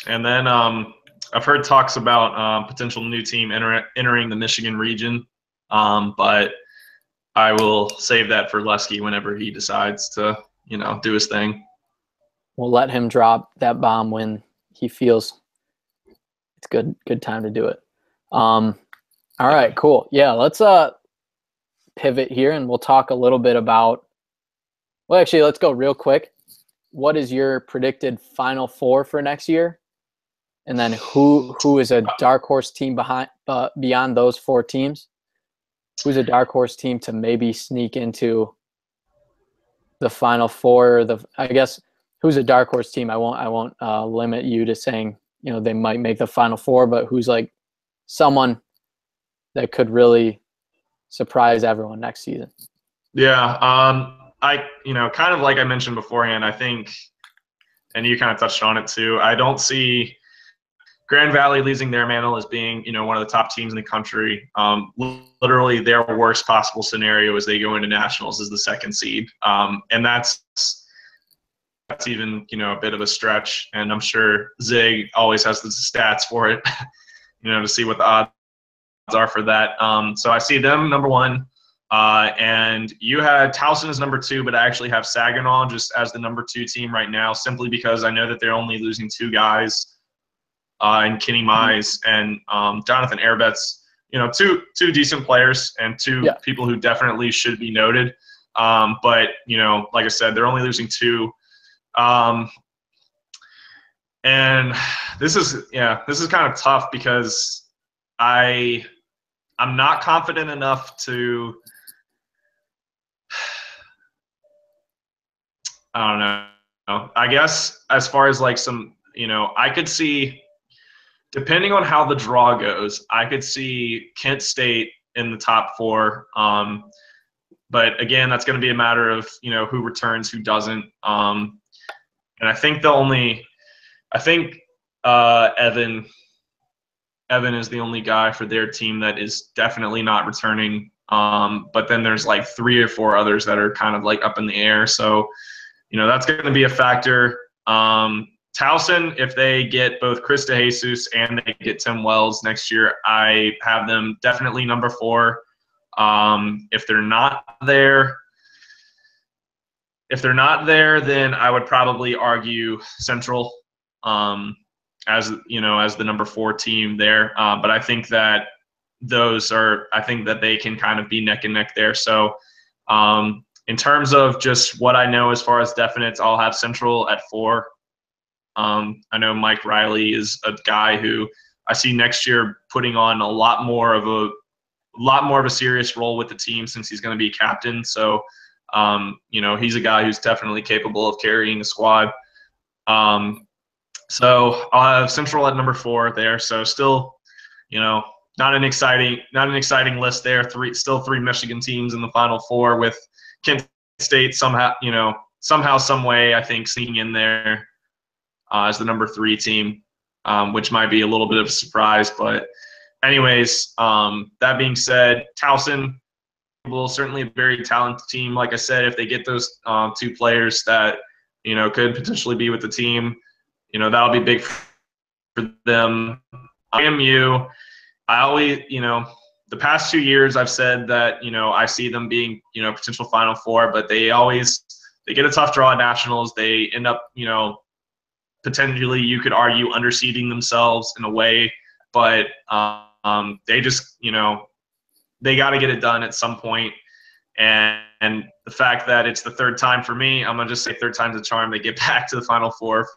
And then I've heard talks about potential new team entering the Michigan region, but I will save that for Lesky whenever he decides to, do his thing. We'll let him drop that bomb when he feels it's good time to do it. All right, cool. Yeah, let's pivot here and we'll talk a little bit about, well, actually, let's go real quick. What is your predicted Final Four for next year? And then who is a dark horse team beyond those four teams? Who's a dark horse team to maybe sneak into the Final Four? I guess who's a dark horse team? I won't limit you to saying they might make the Final Four, but who's like someone that could really surprise everyone next season? Yeah, I kind of like I mentioned beforehand, I think, and you kind of touched on it too, I don't see Grand Valley losing their mantle as being, one of the top teams in the country. Literally their worst possible scenario is they go into nationals as the second seed. And that's even, a bit of a stretch. And I'm sure Zig always has the stats for it, to see what the odds are for that. So I see them number one. And you had Towson as number two, but I actually have Saginaw just as the number two team right now, simply because I know that they're only losing two guys, and Kenny Mize and Jonathan Airbets, two decent players and two people who definitely should be noted. But like I said, they're only losing two. And this is kind of tough because I'm not confident enough to, I don't know. I guess as far as like some, I could see, depending on how the draw goes, I could see Kent State in the top four. But again, that's going to be a matter of, who returns, who doesn't. And I think Evan is the only guy for their team that is definitely not returning. But then there's like 3 or 4 others that are kind of like up in the air. So, that's going to be a factor. Towson, if they get both Chris DeJesus and they get Tim Wells next year, I have them definitely number 4. If they're not there, then I would probably argue Central as the number 4 team there. But I think that they can kind of be neck and neck there. So in terms of just what I know as far as definites, I'll have Central at 4. I know Mike Riley is a guy who I see next year putting on a lot more of a serious role with the team since he's going to be captain. So, he's a guy who's definitely capable of carrying a squad. So I'll have Central at number 4 there. So still, not an exciting list there. Still three Michigan teams in the Final Four, with Kent State somehow, some way, I think, sneaking in there as the number 3 team, which might be a little bit of a surprise. But anyways, that being said, Towson will certainly a very talented team. Like I said, if they get those 2 players that could potentially be with the team, that'll be big for them. IMU, I always, the past 2 years I've said that, I see them being, potential Final Four, but they get a tough draw at nationals. They end up, potentially, you could argue, underseeding themselves in a way, but they just, they got to get it done at some point. And the fact that it's the 3rd time for me, I'm going to just say 3rd time's a charm. They get back to the Final Four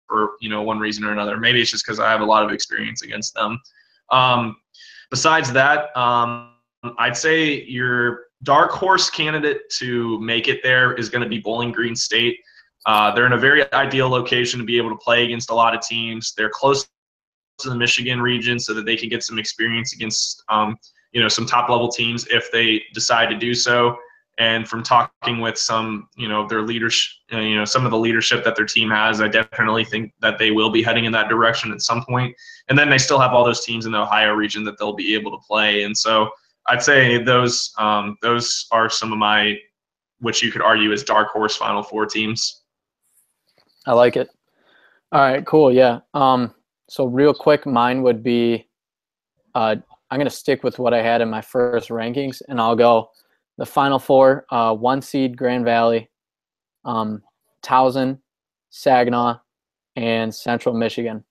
for, one reason or another. Maybe it's just because I have a lot of experience against them. Besides that, I'd say your dark horse candidate to make it there is going to be Bowling Green State. They're in a very ideal location to be able to play against a lot of teams. They're close to the Michigan region so that they can get some experience against some top-level teams if they decide to do so. And from talking with some, their leadership, some of the leadership that their team has, I definitely think that they will be heading in that direction at some point. And then they still have all those teams in the Ohio region that they'll be able to play. And so I'd say those are some of my, which you could argue as dark horse Final Four teams. I like it. All right, cool. Yeah. So real quick, mine would be, I'm going to stick with what I had in my first rankings, and I'll go the Final Four, 1 seed Grand Valley, Towson, Saginaw, and Central Michigan.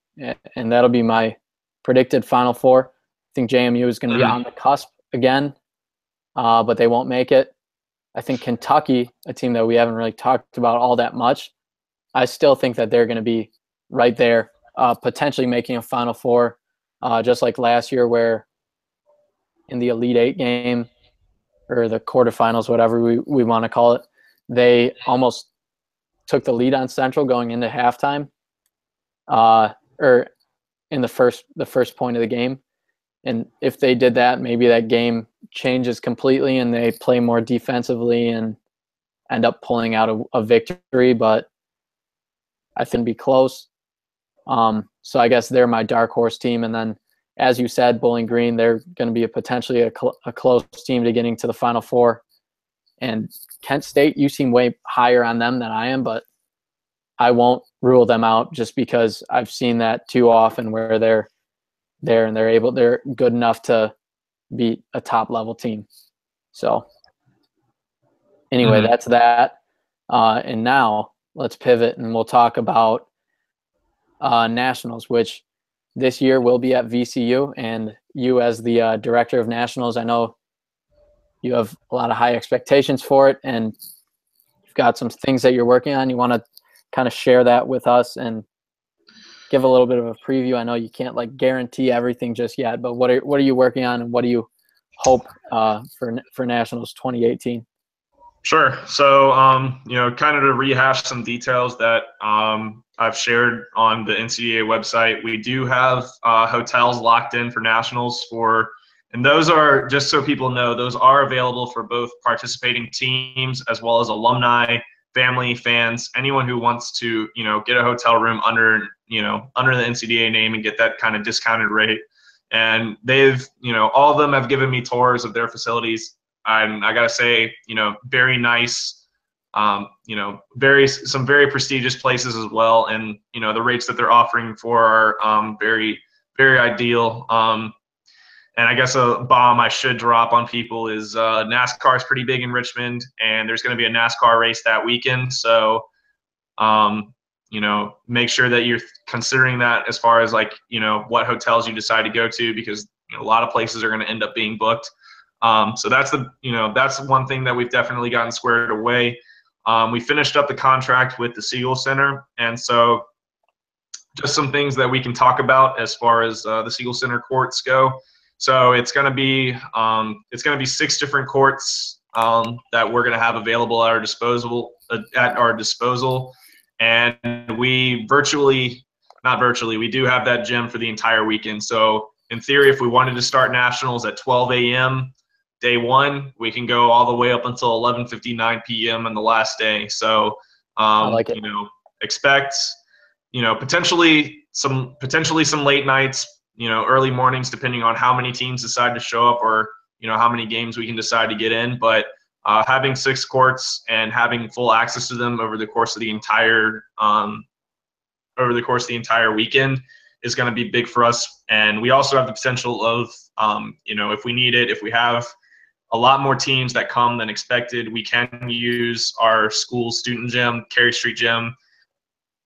And that'll be my predicted Final Four. I think JMU is going to be on the cusp again, but they won't make it. I think Kentucky, a team that we haven't really talked about all that much, I still think that they're going to be right there, potentially making a Final Four, just like last year where in the Elite Eight game, or the quarterfinals, whatever we want to call it, they almost took the lead on Central going into halftime, or in the first point of the game. And if they did that, maybe that game changes completely and they play more defensively and end up pulling out a victory. But I think it'd be close. So I guess they're my dark horse team. And then, as you said, Bowling Green, they're going to be potentially a close team to getting to the Final Four. And Kent State, you seem way higher on them than I am, but I won't rule them out just because I've seen that too often where they're there and they're good enough to beat a top level team. So anyway, that's that. And now let's pivot and we'll talk about nationals, which this year will be at VCU. And you, as the director of nationals, I know you have a lot of high expectations for it, and you've got some things that you're working on. You want to kind of share that with us and give a little bit of a preview. I know you can't guarantee everything just yet, but what are you working on, and what do you hope for Nationals 2018? Sure. So, kind of to rehash some details that I've shared on the NCAA website, we do have hotels locked in for Nationals and those are, just so people know, those are available for both participating teams as well as alumni, family, fans, anyone who wants to, get a hotel room under the NCAA name and get that kind of discounted rate. And they've, all of them have given me tours of their facilities. And I gotta say, very nice, some very prestigious places as well. And, the rates that they're offering for are very, very ideal. And I guess a bomb I should drop on people is NASCAR is pretty big in Richmond, and there's going to be a NASCAR race that weekend. So, make sure that you're considering that as far as what hotels you decide to go to, because a lot of places are going to end up being booked. So that's that's one thing that we've definitely gotten squared away. We finished up the contract with the Siegel Center, and so just some things that we can talk about as far as the Siegel Center courts go. So it's going to be 6 different courts that we're going to have available at our disposal. And we do have that gym for the entire weekend. So in theory, if we wanted to start nationals at 12 a.m. day one, we can go all the way up until 11:59 p.m. on the last day. So, I like it. expect, potentially some late nights, early mornings, depending on how many teams decide to show up, or how many games we can decide to get in. But having 6 courts and having full access to them over the course of the entire weekend is going to be big for us. And we also have the potential of, if we need it, if we have a lot more teams that come than expected, we can use our school student gym, Cary Street Gym.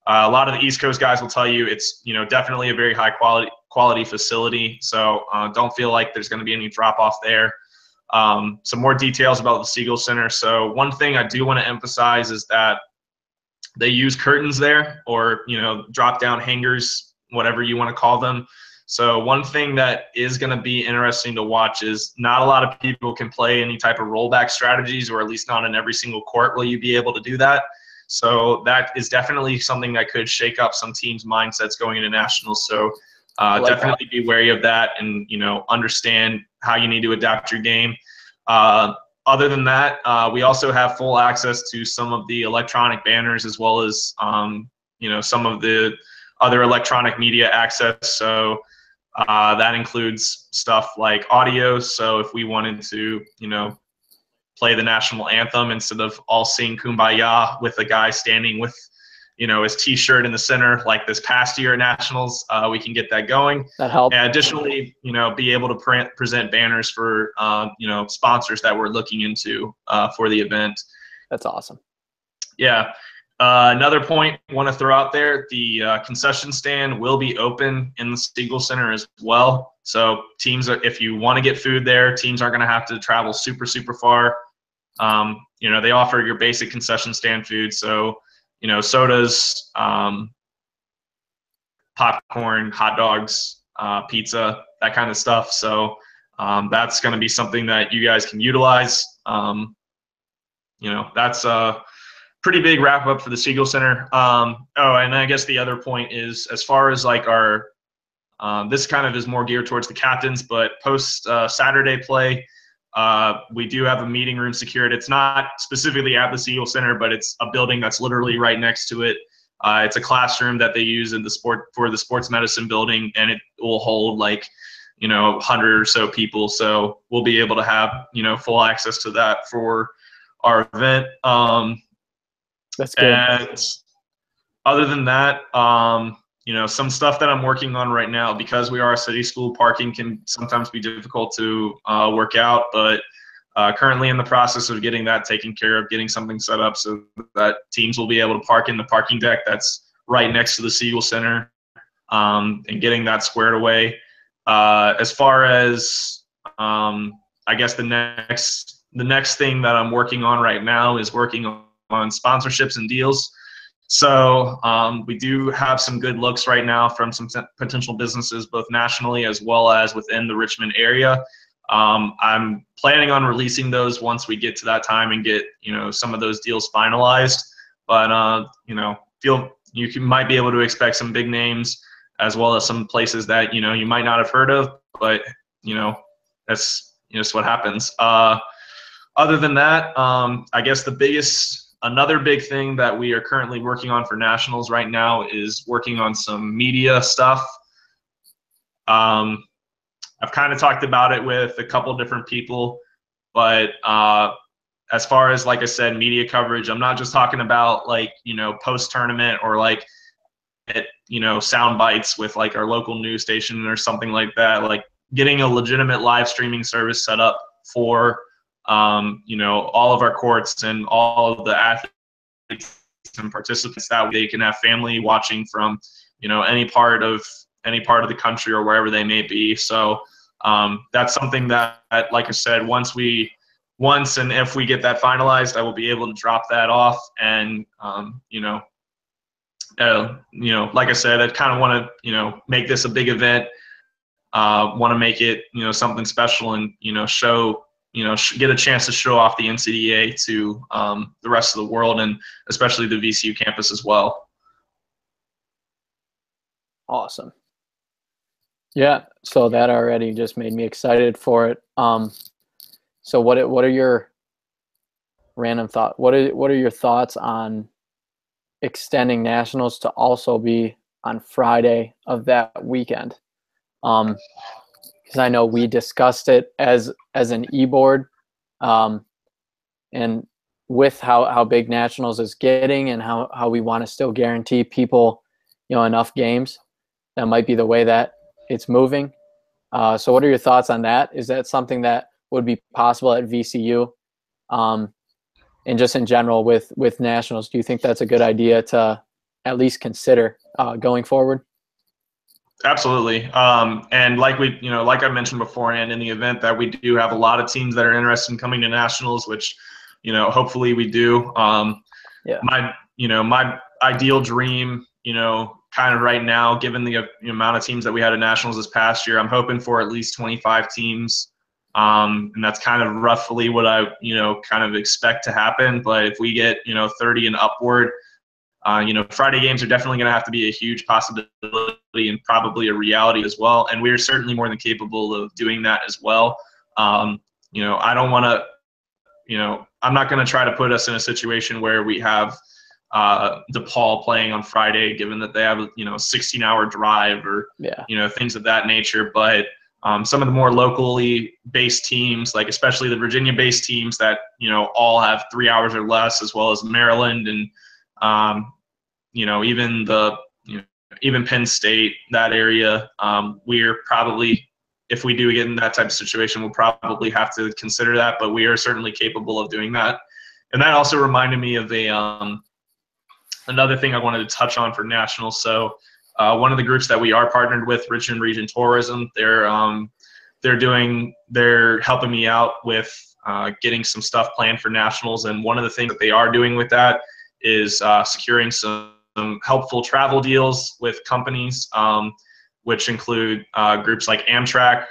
A lot of the East Coast guys will tell you it's, definitely a very high quality facility. So don't feel like there's going to be any drop off there. Some more details about the Siegel Center. So one thing I do want to emphasize is that they use curtains there, or drop down hangers, whatever you want to call them. So one thing that is going to be interesting to watch is not a lot of people can play any type of rollback strategies, or at least not in every single court will you be able to do that. So that is definitely something that could shake up some teams' mindsets going into nationals. So definitely be wary of that, and understand how you need to adapt your game. Other than that, we also have full access to some of the electronic banners, as well as some of the other electronic media access. So that includes stuff like audio. So if we wanted to, play the national anthem instead of all sing Kumbaya with a guy standing with, his T-shirt in the center, like this past year at nationals, we can get that going. That helps. And additionally, be able to present banners for, sponsors that we're looking into for the event. That's awesome. Yeah. Another point I want to throw out there, the concession stand will be open in the Siegel Center as well. So teams, if you want to get food there, teams aren't going to have to travel super, super far. They offer your basic concession stand food. So, sodas, popcorn, hot dogs, pizza, that kind of stuff. So that's going to be something that you guys can utilize. That's a pretty big wrap up for the Siegel Center. And I guess the other point is, as far as like our, this kind of is more geared towards the captains, but post Saturday play, we do have a meeting room secured. It's not specifically at the Siegel Center, but it's a building that's literally right next to it. It's a classroom that they use in the sports medicine building, and it will hold like, 100 or so people. So we'll be able to have, full access to that for our event. That's good. And other than that, some stuff that I'm working on right now, because we are a city school, parking can sometimes be difficult to work out, but currently in the process of getting that taken care of, getting something set up so that teams will be able to park in the parking deck that's right next to the Siegel Center, and getting that squared away. As far as, I guess the next thing that I'm working on right now is working on sponsorships and deals. So we do have some good looks right now from some potential businesses, both nationally as well as within the Richmond area. I'm planning on releasing those once we get to that time and get, some of those deals finalized. But, might be able to expect some big names, as well as some places that, you might not have heard of, but, that's just what happens. Other than that, I guess another big thing that we are currently working on for nationals right now is working on some media stuff. I've kind of talked about it with a couple different people, but as far as, like I said, media coverage, I'm not just talking about like, post-tournament or like, sound bites with like our local news station or something like that. Like getting a legitimate live streaming service set up for all of our courts and all of the athletes and participants, that they can have family watching from, any part of the country or wherever they may be. So that's something that, like I said, once and if we get that finalized, I will be able to drop that off. And, like I said, I kind of want to, make this a big event, want to make it, something special, and, show, get a chance to show off the NCDA to the rest of the world, and especially the VCU campus as well. Awesome. Yeah, so that already just made me excited for it. So what are your random thought? What are your thoughts on extending nationals to also be on Friday of that weekend? Because I know we discussed it as an e-board, um, and with how big nationals is getting and how we want to still guarantee people, enough games. That might be the way that it's moving. So what are your thoughts on that? Is that something that would be possible at VCU? And just in general with nationals, do you think that's a good idea to at least consider going forward? Absolutely. And like I mentioned beforehand, in the event that we do have a lot of teams that are interested in coming to nationals, which, hopefully we do. Yeah. My ideal dream, kind of right now, given the amount of teams that we had at nationals this past year, I'm hoping for at least 25 teams. And that's kind of roughly what I, kind of expect to happen. But if we get, 30 and upward, Friday games are definitely going to have to be a huge possibility and probably a reality as well. And we're certainly more than capable of doing that as well. I don't want to, I'm not going to try to put us in a situation where we have DePaul playing on Friday, given that they have, 16-hour drive or, Yeah. Things of that nature. But some of the more locally based teams, like especially the Virginia-based teams that, all have 3 hours or less, as well as Maryland and, even even Penn State, that area, we're probably, if we do get in that type of situation, we'll probably have to consider that, but we are certainly capable of doing that. And that also reminded me of another thing I wanted to touch on for nationals. So one of the groups that we are partnered with, Richmond Region Tourism, they're helping me out with getting some stuff planned for nationals. And one of the things that they are doing with that is securing some helpful travel deals with companies, which include groups like Amtrak.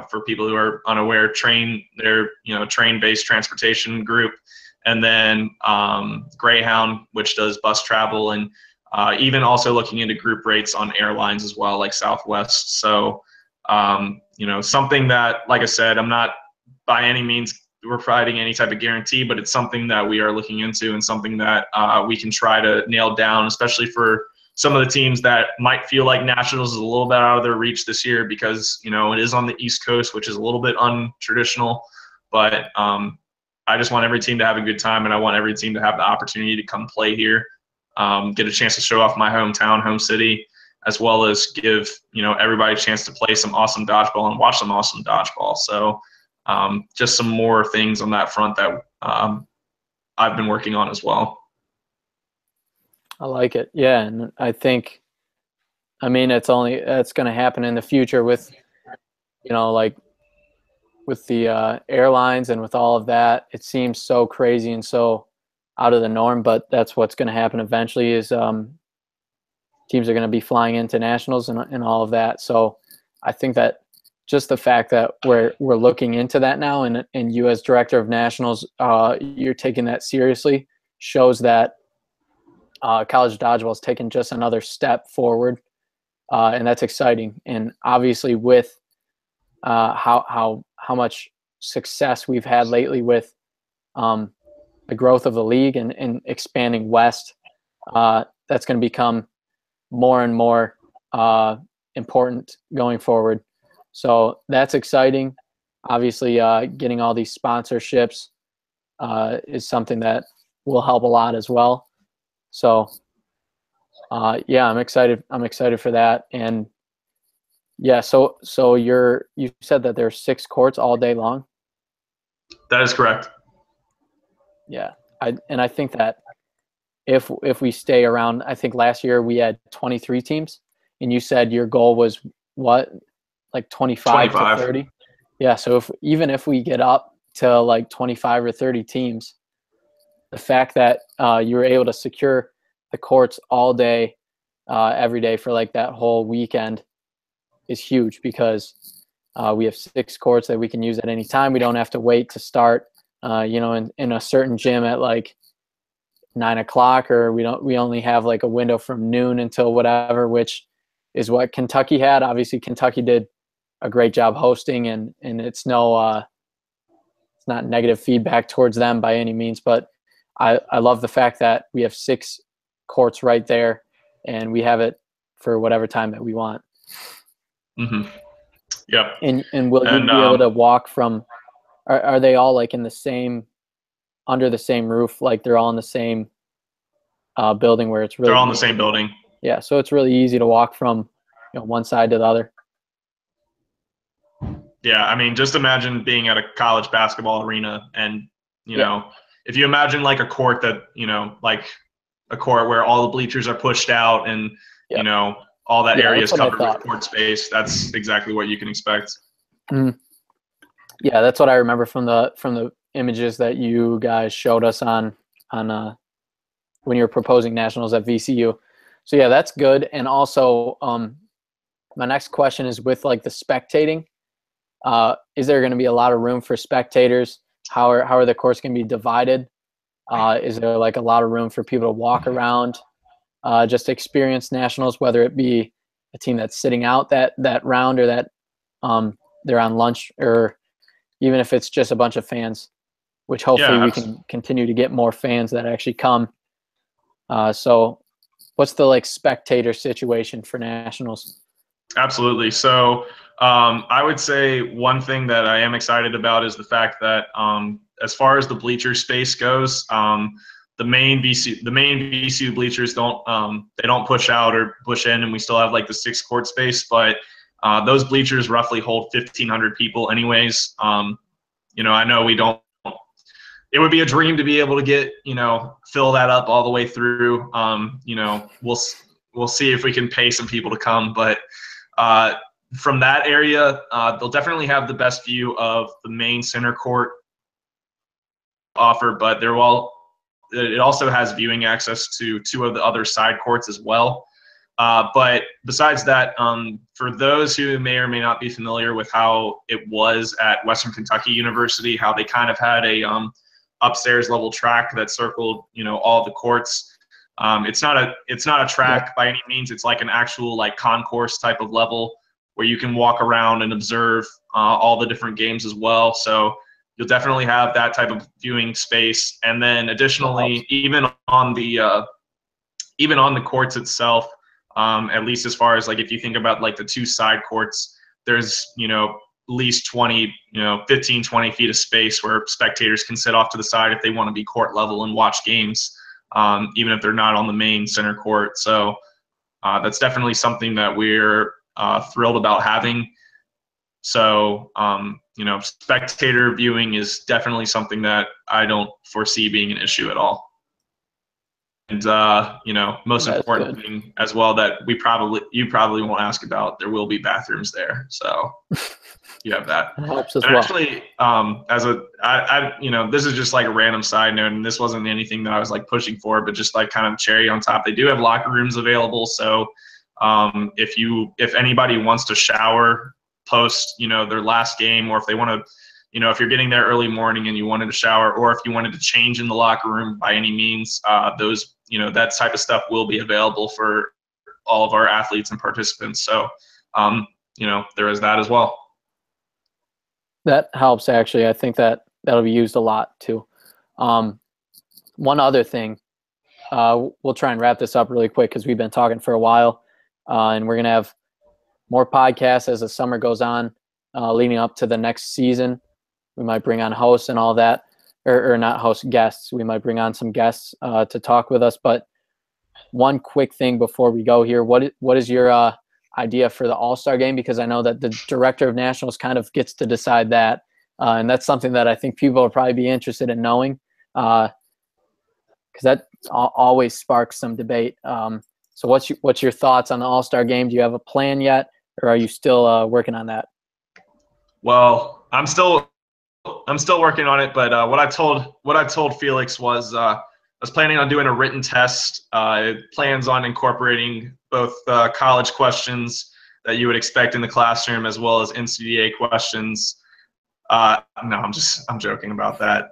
For people who are unaware, they're train-based transportation group, and then Greyhound, which does bus travel, and even also looking into group rates on airlines as well, like Southwest. So, something that, like I said, I'm not by any means we're providing any type of guarantee, but it's something that we are looking into and something that we can try to nail down, especially for some of the teams that might feel like nationals is a little bit out of their reach this year because, it is on the East Coast, which is a little bit untraditional. But I just want every team to have a good time, and I want every team to have the opportunity to come play here, get a chance to show off my hometown, home city, as well as give, everybody a chance to play some awesome dodgeball and watch some awesome dodgeball. So just some more things on that front that I've been working on as well. I like it. Yeah, and I think, that's going to happen in the future with, like with the airlines and with all of that. It seems so crazy and so out of the norm, but that's what's going to happen eventually. Is teams are going to be flying into nationals and all of that. So I think that just the fact that we're looking into that now, and you as director of nationals, you're taking that seriously, shows that college dodgeball has taken just another step forward, and that's exciting. And obviously, with how much success we've had lately with the growth of the league and expanding west, that's going to become more and more important going forward. So that's exciting. Obviously, getting all these sponsorships is something that will help a lot as well. So, yeah, I'm excited. I'm excited for that. And yeah, so you said that there's 6 courts all day long. That is correct. Yeah, I think that if we stay around, I think last year we had 23 teams, and you said your goal was what, like 25 to 30? Yeah, so even if we get up to like 25 or 30 teams, the fact that you were able to secure the courts all day, every day for like that whole weekend is huge, because we have 6 courts that we can use at any time. We don't have to wait to start, in a certain gym at like 9 o'clock, or we only have like a window from noon until whatever, which is what Kentucky had. Obviously, Kentucky did a great job hosting, and it's no it's not negative feedback towards them by any means, but I love the fact that we have 6 courts right there, and we have it for whatever time that we want. Mm-hmm. Yep. And will you be able to walk from? Are they all like in the same, under the same roof? Like they're all in the same building where it's really. They're all in the same building. Yeah, so it's really easy to walk from, one side to the other. Yeah, I mean, just imagine being at a college basketball arena, and you know, if you imagine like a court that, like a court where all the bleachers are pushed out and all that area is covered with court space, that's exactly what you can expect. Mm-hmm. Yeah, that's what I remember from the images that you guys showed us on when you were proposing nationals at VCU. So yeah, that's good. And also, my next question is with like the spectating. Is there going to be a lot of room for spectators? How are the courts going to be divided? Is there like a lot of room for people to walk around, just to experience nationals, whether it be a team that's sitting out that round, or that they're on lunch, or even if it's just a bunch of fans, which hopefully we can continue to get more fans that actually come. So what's the like spectator situation for nationals? Absolutely. So I would say one thing that I am excited about is the fact that as far as the bleacher space goes, the main VCU bleachers don't push out or push in, and we still have like the 6 court space, but those bleachers roughly hold 1,500 people anyways. I know we don't. It would be a dream to be able to get, fill that up all the way through. We'll see if we can pay some people to come, but from that area, they'll definitely have the best view of the main center court offer, but it also has viewing access to 2 of the other side courts as well. But besides that, for those who may or may not be familiar with how it was at Western Kentucky University, how they kind of had a upstairs level track that circled, all the courts. It's not a track by any means. It's like an actual like concourse type of level where you can walk around and observe all the different games as well. So you'll definitely have that type of viewing space. And then additionally, even on the courts itself, at least as far as like if you think about like the 2 side courts, there's at least 20, 15, 20 feet of space where spectators can sit off to the side if they want to be court level and watch games, even if they're not on the main center court. So that's definitely something that we're thrilled about having. So, spectator viewing is definitely something that I don't foresee being an issue at all. And, most important thing as well that you probably won't ask about, there will be bathrooms there. So you have that. That helps as and well. Actually, this is just like a random side note, and this wasn't anything that I was like pushing for, but just like kind of cherry on top. They do have locker rooms available. So if anybody wants to shower post, their last game, or if they want to, if you're getting there early morning and you wanted to shower, or if you wanted to change in the locker room by any means, that type of stuff will be available for all of our athletes and participants. So, there is that as well. That helps, actually. I think that'll be used a lot too. One other thing, we'll try and wrap this up really quick because we've been talking for a while, and we're going to have more podcasts as the summer goes on, leading up to the next season. We might bring on hosts and all that, or not hosts, guests. We might bring on some guests to talk with us. But one quick thing before we go here, what is your idea for the All-Star game? Because I know that the director of nationals kind of gets to decide that, and that's something that I think people will probably be interested in knowing, because that always sparks some debate. So what's your thoughts on the All-Star game? Do you have a plan yet, or are you still working on that? Well, I'm still working on it, but what I told Felix was I was planning on doing a written test. It plans on incorporating both college questions that you would expect in the classroom as well as NCAA questions. No, I'm joking about that.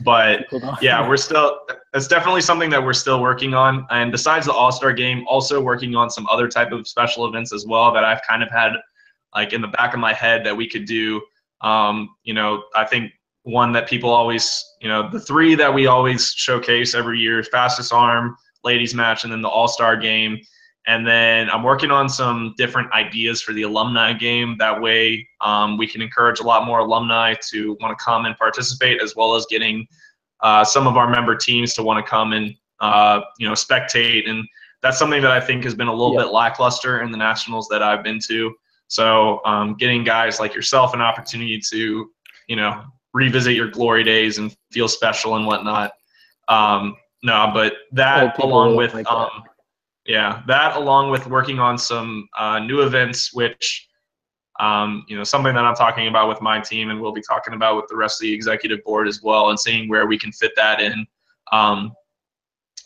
But yeah, we're still that's definitely something that we're still working on. And besides the All-Star game, also working on some other type of special events as well that I've kind of had like in the back of my head that we could do. I think one that people always, the three that we always showcase every year is fastest arm, ladies match, and then the All-Star game. And then I'm working on some different ideas for the alumni game. That way we can encourage a lot more alumni to want to come and participate, as well as getting some of our member teams to want to come and, spectate. And that's something that I think has been a little bit lackluster in the nationals that I've been to. So getting guys like yourself an opportunity to, revisit your glory days and feel special and whatnot. But that along with that along with working on some new events, which something that I'm talking about with my team, and we'll be talking about with the rest of the executive board as well, and seeing where we can fit that in.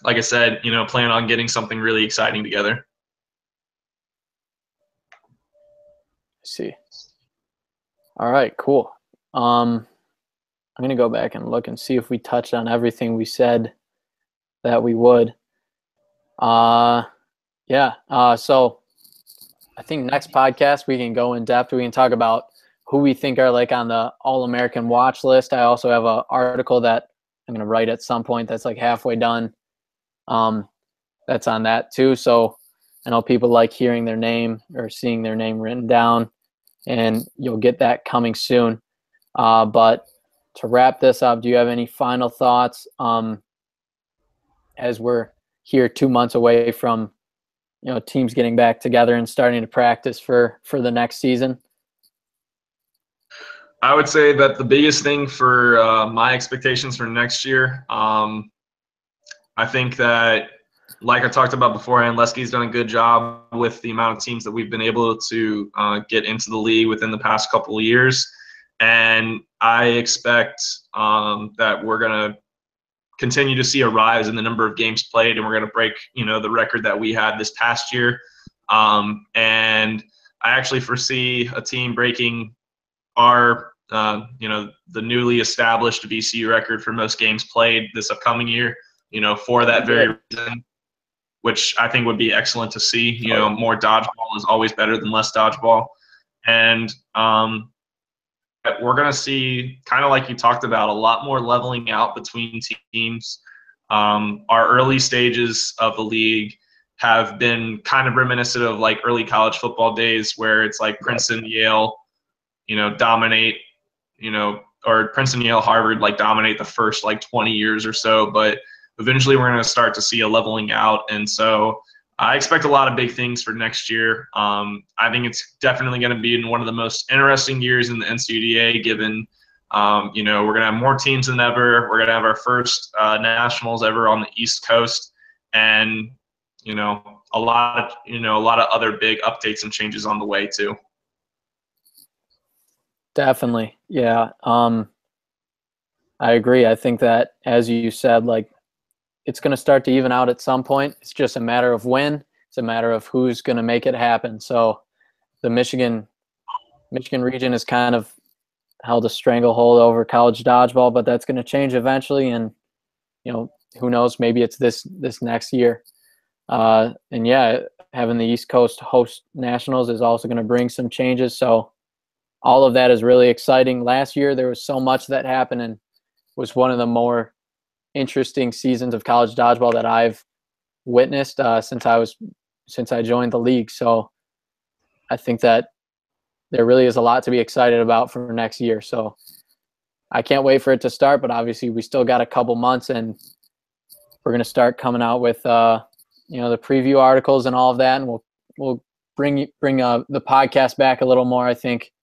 Like I said, plan on getting something really exciting together. See. All right, cool. I'm going to go back and look and see if we touched on everything we said that we would. So I think next podcast we can go in depth. We can talk about who we think are like on the All-American watch list. I also have an article that I'm going to write at some point that's like halfway done. That's on that too. So I know people like hearing their name or seeing their name written down, and you'll get that coming soon. But to wrap this up, do you have any final thoughts as we're here 2 months away from teams getting back together and starting to practice for the next season? I would say that the biggest thing for my expectations for next year, I think that, like I talked about beforehand, Lesky's done a good job with the amount of teams that we've been able to get into the league within the past couple of years. And I expect that we're going to continue to see a rise in the number of games played, and we're going to break, the record that we had this past year. And I actually foresee a team breaking our, the newly established VCU record for most games played this upcoming year, for that very reason, which I think would be excellent to see. More dodgeball is always better than less dodgeball. And we're going to see, kind of like you talked about, a lot more leveling out between teams. Our early stages of the league have been kind of reminiscent of like early college football days, where it's like Princeton, Yale, dominate, or Princeton, Yale, Harvard, like dominate the first like 20 years or so. But eventually we're going to start to see a leveling out. And so I expect a lot of big things for next year. I think it's definitely going to be in one of the most interesting years in the NCUA, given, we're going to have more teams than ever. We're going to have our first nationals ever on the East Coast, and, a lot of other big updates and changes on the way too. Definitely. Yeah. I agree. I think that, as you said, like, it's going to start to even out at some point. It's just a matter of when. It's a matter of who's going to make it happen. So the Michigan region is kind of held a stranglehold over college dodgeball, but that's going to change eventually. And, who knows, maybe it's this next year. And yeah, having the East Coast host nationals is also going to bring some changes. So all of that is really exciting. Last year, there was so much that happened, and was one of the more interesting seasons of college dodgeball that I've witnessed since I joined the league. So I think that there really is a lot to be excited about for next year. So I can't wait for it to start, but obviously we still got a couple months, and we're going to start coming out with the preview articles and all of that, and we'll bring the podcast back a little more. I think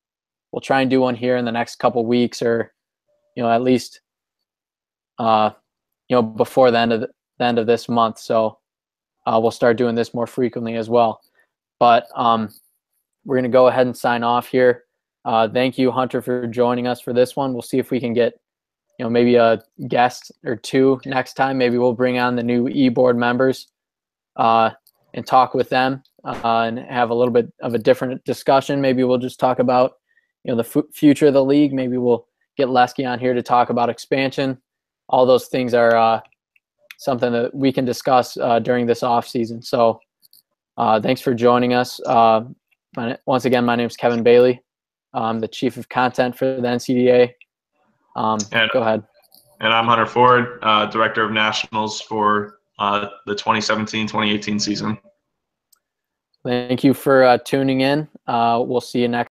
we'll try and do one here in the next couple weeks, or at least before the end of this month. So we'll start doing this more frequently as well. But we're going to go ahead and sign off here. Thank you, Hunter, for joining us for this one. We'll see if we can get, maybe a guest or two next time. Maybe we'll bring on the new e-board members and talk with them and have a little bit of a different discussion. Maybe we'll just talk about, the future of the league. Maybe we'll get Lesky on here to talk about expansion. All those things are something that we can discuss during this off season. So thanks for joining us. Once again, my name is Kevin Bailey. I'm the Chief of Content for the NCDA. Go ahead. And I'm Hunter Ford, Director of Nationals for the 2017-2018 season. Thank you for tuning in. We'll see you next